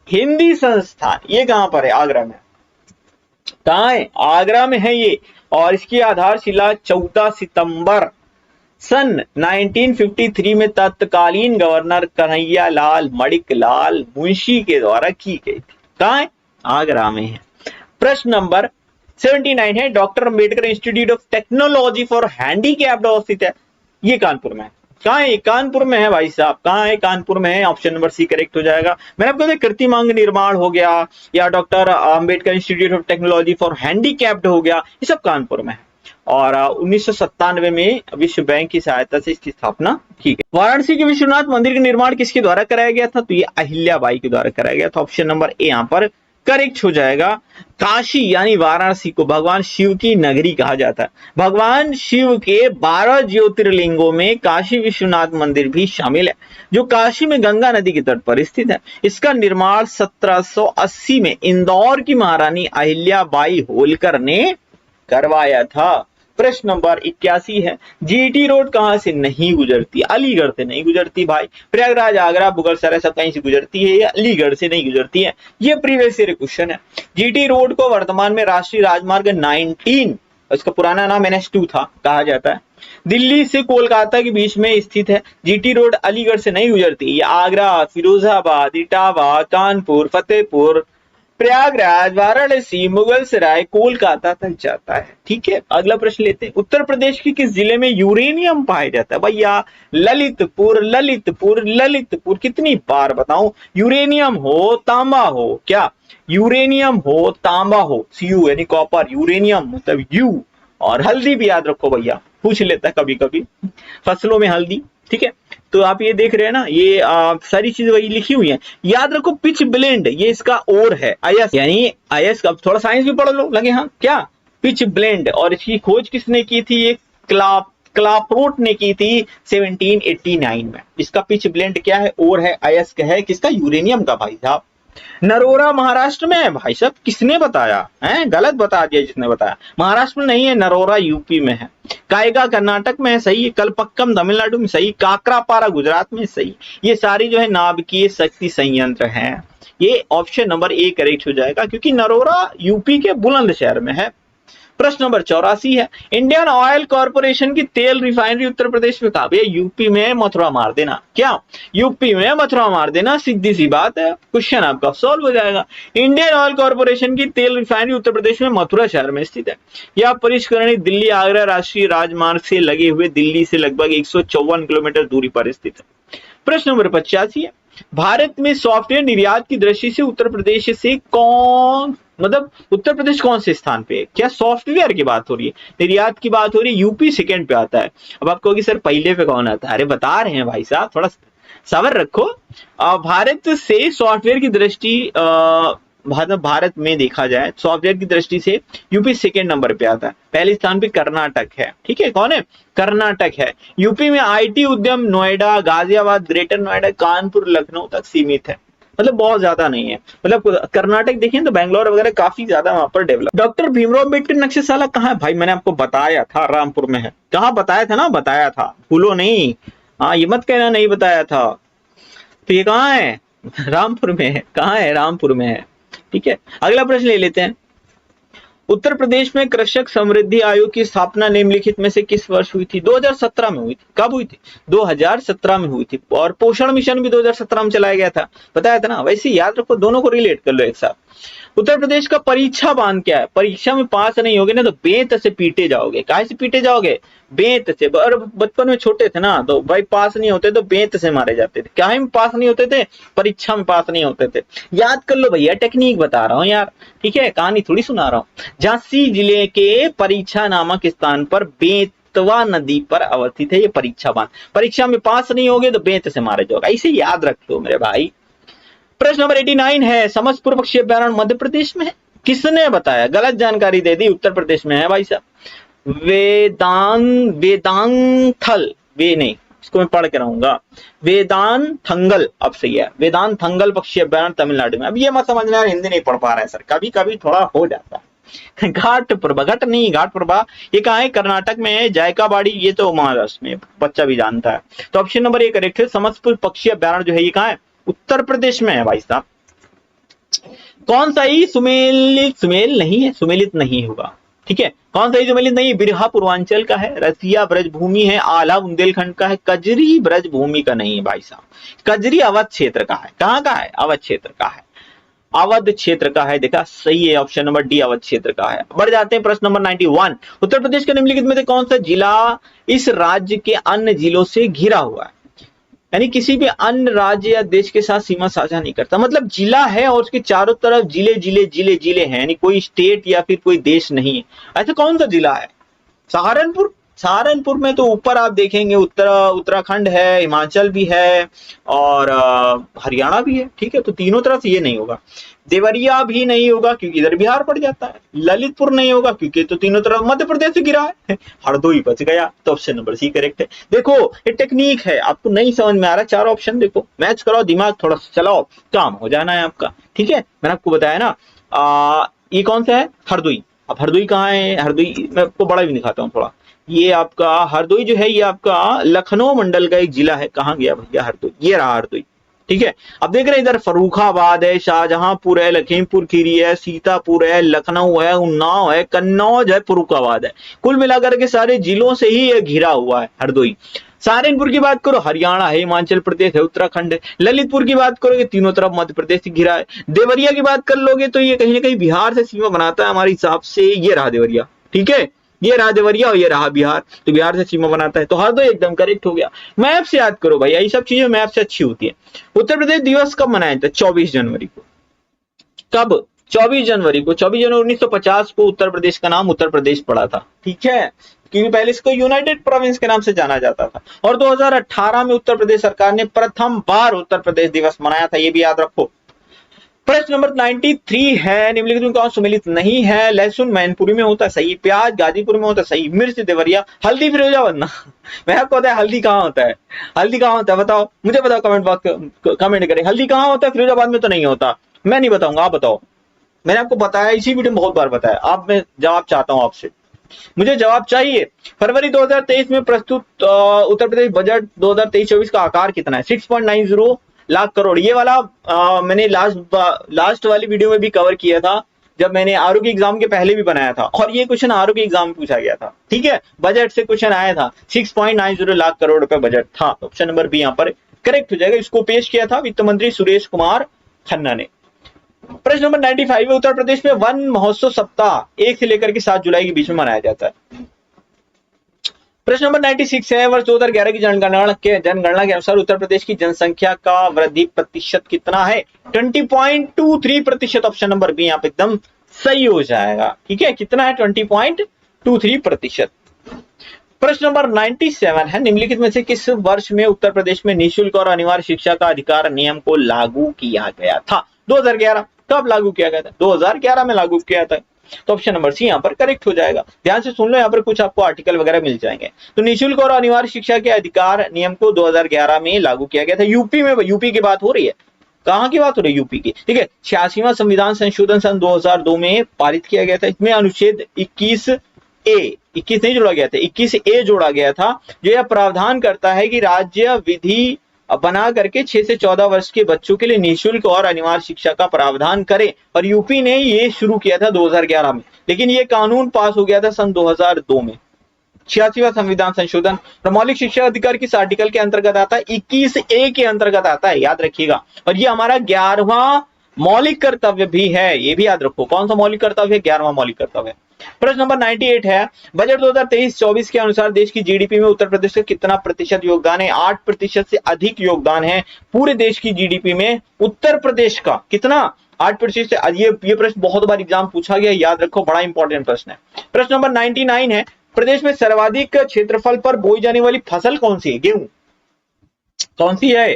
हिंदी संस्थान, ये कहां पर है? आगरा में। कहां है? आगरा में है ये, और इसकी आधारशिला 14 सितंबर सन 1953 में तत्कालीन गवर्नर कन्हैया लाल मणिक लाल मुंशी के द्वारा की गई थी। कहां है? आगरा में है। प्रश्न नंबर 79 है, doctor Ambedkar institute of technology for handicapped अवस्थित है, ये कानपुर में है। कहां है? कानपुर में है भाई साहब। कहां है? कानपुर में है, ऑप्शन नंबर सी करेक्ट हो जाएगा। मैंने आपको कृत्रिमांग निर्माण हो गया, या doctor Ambedkar institute of technology for handicapped हो गया, ये सब कानपुर में है। और 1997 में विश्व बैंक की सहायता से इसकी स्थापना की गई। वाराणसी के विश्वनाथ मंदिर का निर्माण किसके द्वारा कराया गया था? तो ये अहिल्याबाई के द्वारा कराया गया था। ऑप्शन नंबर ए यहाँ पर करेक्ट हो जाएगा। काशी यानी वाराणसी को भगवान शिव की नगरी कहा जाता है। भगवान शिव के 12 ज्योतिर्लिंगों में काशी विश्वनाथ मंदिर भी शामिल है, जो काशी में गंगा नदी के तट पर स्थित है। इसका निर्माण 1780 में इंदौर की महारानी अहिल्याबाई होलकर ने करवाया था। प्रश्न नंबर 81 है, जीटी रोड कहां से नहीं गुजरती? अलीगढ़ से नहीं गुजरती भाई। प्रयागराज, आगरा, मुगलसराय सब कहीं से गुजरती है, या अलीगढ़ से नहीं गुजरती है। ये प्रीवियस ईयर क्वेश्चन है। जीटी रोड को वर्तमान में राष्ट्रीय राजमार्ग 19, इसका पुराना नाम NH2 था, कहा जाता है। दिल्ली से कोलकाता के बीच में स्थित है। जीटी रोड अलीगढ़ से नहीं गुजरती, ये आगरा, फिरोजाबाद, इटावा, कानपुर, फतेहपुर, प्रयागराज, वाराणसी, मुगलसराय, कोलकाता तक जाता है। ठीक है, अगला प्रश्न लेते हैं। उत्तर प्रदेश के किस जिले में यूरेनियम पाया जाता है? भैया ललितपुर, ललितपुर, ललितपुर। कितनी बार बताऊं? यूरेनियम हो, तांबा हो, क्या यूरेनियम हो, तांबा हो, Cu यानी कॉपर, यूरेनियम मतलब यू। और हल्दी भी याद रखो भैया, पूछ लेता है कभी कभी फसलों में हल्दी। ठीक है, तो आप ये देख रहे हैं ना, ये सारी चीजें वही लिखी हुई हैं। याद रखो पिच ब्लेंड, ये इसका और है आयस, यानी आयस का थोड़ा साइंस भी पढ़ लो लगे। हाँ, क्या पिच ब्लेंड, और इसकी खोज किसने की थी? ये क्लाप्रोट ने की थी 1789 में। इसका पिच ब्लेंड क्या है? और है आयस का है, किसका? यूरेनियम का भाई साहब। नरोरा महाराष्ट्र में है भाई साहब, किसने बताया है? गलत बता दिया जिसने बताया। महाराष्ट्र में नहीं है, नरोरा यूपी में है। कायगा कर्नाटक में है, सही है। कलपक्कम तमिलनाडु में, सही। काकरापारा गुजरात में, सही। ये सारी जो है नाभिकीय शक्ति संयंत्र हैं। ये ऑप्शन नंबर ए करेक्ट हो जाएगा, क्योंकि नरोरा यूपी के बुलंदशहर में है। प्रश्न नंबर 84 है, इंडियन ऑयल कॉर्पोरेशन की तेल रिफाइनरी उत्तर प्रदेश में कहा? भैया यूपी में, मथुरा मार देना। क्या यूपी में मथुरा मार देना? सीधी सी बात है, क्वेश्चन आपका सॉल्व हो जाएगा। इंडियन ऑयल कॉर्पोरेशन की तेल रिफाइनरी उत्तर प्रदेश में मथुरा शहर में स्थित है। यह परिष्करणी दिल्ली आगरा राष्ट्रीय राजमार्ग से लगे हुए दिल्ली से लगभग 154 किलोमीटर दूरी पर स्थित है। प्रश्न नंबर 85 है, भारत में सॉफ्टवेयर निर्यात की दृष्टि से उत्तर प्रदेश से उत्तर प्रदेश कौन से स्थान पे है? क्या सॉफ्टवेयर की बात हो रही है? निर्यात की बात हो रही है, यूपी सेकंड पे आता है। अब आप कहोगे सर पहले पे कौन आता है? अरे बता रहे हैं भाई साहब, थोड़ा सब्र रखो। भारत से सॉफ्टवेयर की दृष्टि भारत में देखा जाए सॉफ्टवेयर की दृष्टि से यूपी सेकंड नंबर पे आता है। पहले स्थान पे कर्नाटक है। ठीक है, कौन है? कर्नाटक है। यूपी में आईटी उद्यम नोएडा, गाजियाबाद, ग्रेटर नोएडा, कानपुर, लखनऊ तक सीमित है, मतलब बहुत ज्यादा नहीं है। मतलब कर्नाटक देखें तो बैंगलोर वगैरह काफी ज्यादा वहां पर डेवलप। डॉक्टर भीमराव अम्बेडकर नक्शशाला कहाँ है भाई? मैंने आपको बताया था, रामपुर में है। कहाँ बताया था ना? बताया था, भूलो नहीं। हाँ, ये मत कहना नहीं बताया था। तो ये कहाँ है? रामपुर में है। कहाँ है? रामपुर में है। ठीक है, अगला प्रश्न ले लेते हैं। उत्तर प्रदेश में कृषक समृद्धि आयोग की स्थापना निम्नलिखित में से किस वर्ष हुई थी? 2017 में हुई थी। कब हुई थी? 2017 में हुई थी। और पोषण मिशन भी 2017 में चलाया गया था, बताया था ना। वैसे याद रखो, दोनों को रिलेट कर लो एक साथ। उत्तर प्रदेश का परीक्षा बांध क्या है? परीक्षा में पास नहीं होगे ना तो बेंत से पीटे जाओगे। काहे से पीटे जाओगे? बेंत से। और बचपन में छोटे थे ना तो भाई पास नहीं होते तो बेंत से मारे जाते थे। काहे में पास नहीं होते थे? परीक्षा में पास नहीं होते थे। याद कर लो भैया, टेक्निक बता रहा हूँ यार, ठीक है, कहानी थोड़ी सुना रहा हूँ। झांसी जिले के परीक्षा नामक स्थान पर बेतवा नदी पर अवस्थित है ये परीक्षा बांध। परीक्षा में पास नहीं होगे तो बेंत से मारे जाओगे, ऐसे याद रख लो मेरे भाई। प्रश्न नंबर 89 है, समस्तपुर पक्षी अभ्यारण्य मध्य प्रदेश में है। किसने बताया? गलत जानकारी दे दी, उत्तर प्रदेश में है भाई साहब। वेदांथल, वे नहीं, इसको मैं पढ़ के रहूंगा, वेदांथंगल अब सही है। वेदांथंगल पक्षी अभ्यारण्य तमिलनाडु में। अब ये मत समझना हिंदी नहीं पढ़ पा रहा है सर, कभी कभी थोड़ा हो जाता है। घाट प्रभा ये कहाँ है? कर्नाटक में है। जायकाबाड़ी ये तो महाराष्ट्र में, बच्चा भी जानता है। तो ऑप्शन नंबर ए करेक्ट है। समस्तपुर पक्षी अभ्यारण्य जो है ये कहाँ है? उत्तर प्रदेश में है भाई साहब। कौन सा ही सुमेलित नहीं होगा, ठीक है। कौन सा ही सुमेलित नहीं? बिरहा पूर्वांचल का है, रसिया ब्रजभूमि है, आला बुंदेलखंड का है, कजरी ब्रजभूमि का नहीं है भाई साहब। कजरी अवध क्षेत्र का है। कहाँ का है? अवध क्षेत्र का है। अवध क्षेत्र का है, देखा सही है, ऑप्शन नंबर डी अवध क्षेत्र का है। बढ़ जाते हैं प्रश्न नंबर 91। उत्तर प्रदेश के निम्नलिखित में से कौन सा जिला इस राज्य के अन्य जिलों से घिरा हुआ है? यानी किसी भी अन्य राज्य या देश के साथ सीमा साझा नहीं करता, मतलब जिला है और उसके चारों तरफ जिले हैं, यानी कोई स्टेट या फिर कोई देश नहीं है। ऐसा कौन सा जिला है? सहारनपुर, सहारनपुर में तो ऊपर आप देखेंगे उत्तराखंड है, हिमाचल भी है और हरियाणा भी है, ठीक है। तो तीनों तरफ ये नहीं होगा। देवरिया भी नहीं होगा क्योंकि इधर बिहार पड़ जाता है। ललितपुर नहीं होगा क्योंकि तो तीनों तरफ मध्य प्रदेश से गिरा है। हरदोई बच गया, तो ऑप्शन नंबर सी करेक्ट है। देखो ये टेक्निक है, आपको नहीं समझ में आ रहा, चार ऑप्शन देखो, मैच कराओ, दिमाग थोड़ा सा चलाओ, काम हो जाना है आपका, ठीक है। मैंने आपको बताया ना, ये कौन सा है, हरदोई। अब हरदोई कहाँ है, हरदोई मैं आपको बड़ा भी दिखाता हूँ थोड़ा। ये आपका हरदोई जो है, ये आपका लखनऊ मंडल का एक जिला है। कहाँ गया भैया हरदोई, ये रहा हरदोई, ठीक है। अब देख रहे हैं इधर फर्रुखाबाद है, शाहजहांपुर है, लखीमपुर खीरी है, सीतापुर है, लखनऊ है, उन्नाव है, कन्नौज है, फर्रुखाबाद है। कुल मिलाकर के सारे जिलों से ही ये घिरा हुआ है हरदोई। सहारनपुर की बात करो, हरियाणा है, हिमाचल प्रदेश है, उत्तराखंड है। ललितपुर की बात करोगे, तीनों तरफ मध्य प्रदेश से घिरा है। देवरिया की बात कर लोगे तो ये कहीं ना कहीं बिहार से सीमा बनाता है हमारे हिसाब से। ये रहा देवरिया, ठीक है, ये रहा देवरिया और ये रहा बिहार, तो बिहार से सीमा बनाता है। तो हर दो एकदम करेक्ट हो गया। मैप से याद करो भाई, यही सब चीजें मैप से अच्छी होती है। उत्तर प्रदेश दिवस कब मनाया जाता है, 24 जनवरी को। कब, 24 जनवरी को। 24 जनवरी 1950 को उत्तर प्रदेश का नाम उत्तर प्रदेश पड़ा था, ठीक है, क्योंकि पहले इसको यूनाइटेड प्रोविंस के नाम से जाना जाता था। और 2018 में उत्तर प्रदेश सरकार ने प्रथम बार उत्तर प्रदेश दिवस मनाया था, ये भी याद रखो। प्रश्न नंबर 93 है, निम्नलिखित में कौन सुमेलित नहीं है। लहसुन मैनपुरी में होता है, सही। प्याज गाजीपुर में होता है, सही। मिर्च देवरिया। हल्दी फिरोजाबाद ना। मैं आपको पता है हल्दी कहाँ होता है, हल्दी कहाँ होता है बताओ, मुझे बताओ, कमेंट बॉक्स कमेंट करें, हल्दी कहाँ होता है। फिरोजाबाद में तो नहीं होता, मैं नहीं बताऊंगा, आप बताओ। मैंने आपको बताया, इसी वीडियो में बहुत बार बताया। आप, मैं जवाब चाहता हूं आपसे, मुझे जवाब चाहिए। फरवरी 2023 में प्रस्तुत उत्तर प्रदेश बजट 2023-24 का आकार कितना है, 6.90 लाख करोड़। ये वाला मैंने लास्ट वाली वीडियो में भी कवर किया था, जब मैंने आरोग्य एग्जाम के पहले भी बनाया था, और ये क्वेश्चन आरोग्य एग्जाम में पूछा गया था, ठीक है। बजट से क्वेश्चन आया था, 6.90 लाख करोड़ रुपए बजट था। ऑप्शन नंबर बी यहाँ पर करेक्ट हो जाएगा। इसको पेश किया था वित्त मंत्री सुरेश कुमार खन्ना ने। प्रश्न नंबर 95 में उत्तर प्रदेश में वन महोत्सव सप्ताह 1 से लेकर के 7 जुलाई के बीच में मनाया जाता है। प्रश्न नंबर 96 है, वर्ष 2011 की जनगणना के अनुसार उत्तर प्रदेश की जनसंख्या का वृद्धि प्रतिशत कितना है, 20.23%। ऑप्शन नंबर बी यहाँ पे एकदम सही हो जाएगा, ठीक है। कितना है, 20.23%। प्रश्न नंबर 97 है, निम्नलिखित में से किस वर्ष में उत्तर प्रदेश में निःशुल्क और अनिवार्य शिक्षा का अधिकार नियम को लागू किया गया था। 2011। कब लागू किया गया था, 2011 में लागू किया था। तो ऑप्शन नंबर सी यहाँ पर करेक्ट हो जाएगा। ध्यान से सुन लो, यहाँ पर कुछ आपको आर्टिकल वगैरह मिल जाएंगे। तो निःशुल्क और अनिवार्य शिक्षा के अधिकार नियम को 2011 में लागू किया गया था। यूपी में, यूपी की बात हो रही है, कहाँ की बात हो रही है, यूपी की, ठीक है। 86वां संविधान संशोधन सन 2002 में पारित किया गया था। इसमें अनुच्छेद 21 नहीं जोड़ा गया था, 21A जोड़ा गया था, जो यह प्रावधान करता है कि राज्य विधि बना करके 6 से 14 वर्ष के बच्चों के लिए निःशुल्क और अनिवार्य शिक्षा का प्रावधान करे। और यूपी ने ये शुरू किया था 2011 में, लेकिन ये कानून पास हो गया था सन 2002 में। 86वां संविधान संशोधन। मौलिक शिक्षा अधिकार किस आर्टिकल के अंतर्गत आता है, 21A के अंतर्गत आता है, याद रखिएगा। और ये हमारा 11वां मौलिक कर्तव्य भी है, ये भी याद रखो। कौन सा मौलिक कर्तव्य है, 11वां मौलिक कर्तव्य। प्रश्न नंबर 98 है, बजट 2023-24 के अनुसार देश की जीडीपी में उत्तर प्रदेश का कितना प्रतिशत योगदान है। 8% से अधिक योगदान है पूरे देश की जीडीपी में उत्तर प्रदेश का। कितना, 8% से। ये प्रश्न बहुत बार एग्जाम पूछा गया, याद रखो, बड़ा इंपॉर्टेंट प्रश्न है। प्रश्न नंबर 99 है, प्रदेश में सर्वाधिक क्षेत्रफल पर बोई जाने वाली फसल कौन सी है, गेहूं। कौन सी है,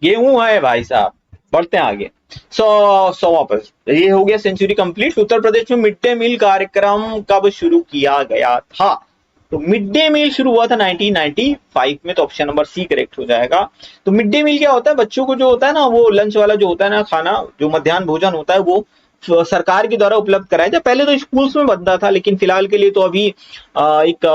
गेहूं है भाई साहब। बढ़ते हैं आगे। 100वां प्रश्न, ये हो गया सेंचुरी कंप्लीट। उत्तर प्रदेश में मिड डे मील कार्यक्रम कब शुरू किया गया था। तो मिड डे मील शुरू हुआ था 1995 में, तो ऑप्शन नंबर सी करेक्ट हो जाएगा। तो मिड डे मील क्या होता है, बच्चों को जो होता है ना, वो लंच वाला जो होता है ना, खाना जो मध्याह्न भोजन होता है, वो सरकार के द्वारा उपलब्ध कराया जाए। पहले तो स्कूल्स में बनता था, लेकिन फिलहाल के लिए तो अभी एक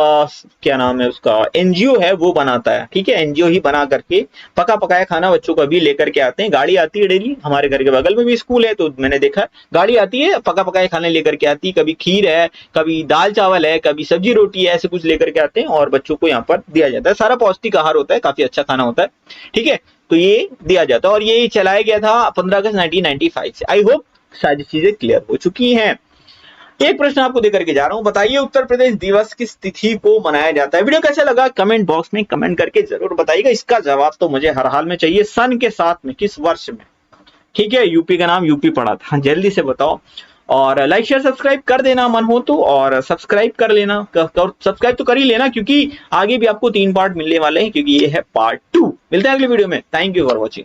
क्या नाम है उसका, एनजीओ है, वो बनाता है, ठीक है। एनजीओ ही बना करके पका पकाया खाना बच्चों को अभी लेकर के आते हैं। गाड़ी आती है डेली, हमारे घर के बगल में भी स्कूल है, तो मैंने देखा गाड़ी आती है, पका पकाया खाने लेकर के आती है। कभी खीर है, कभी दाल चावल है, कभी सब्जी रोटी है, ऐसे कुछ लेकर के आते हैं और बच्चों को यहाँ पर दिया जाता है। सारा पौष्टिक आहार होता है, काफी अच्छा खाना होता है, ठीक है। तो ये दिया जाता है और ये चलाया गया था 15 अगस्त 1995 से। आई होप सारी चीजें क्लियर हो चुकी हैं। एक प्रश्न आपको देकर के जा रहा हूं, बताइए उत्तर प्रदेश दिवस किस तिथि को मनाया जाता है। वीडियो कैसा लगा कमेंट बॉक्स में कमेंट करके जरूर बताइएगा। इसका जवाब तो मुझे हर हाल में चाहिए, सन के साथ में, किस वर्ष में, ठीक है। यूपी का नाम यूपी पड़ा था, जल्दी से बताओ। और लाइक शेयर सब्सक्राइब कर देना मन हो तो, और सब्सक्राइब कर लेना, सब्सक्राइब तो कर ही लेना, क्योंकि आगे भी आपको 3 पार्ट मिलने वाले हैं, क्योंकि ये है पार्ट 2। मिलते हैं अगली वीडियो में। Thank you for watching.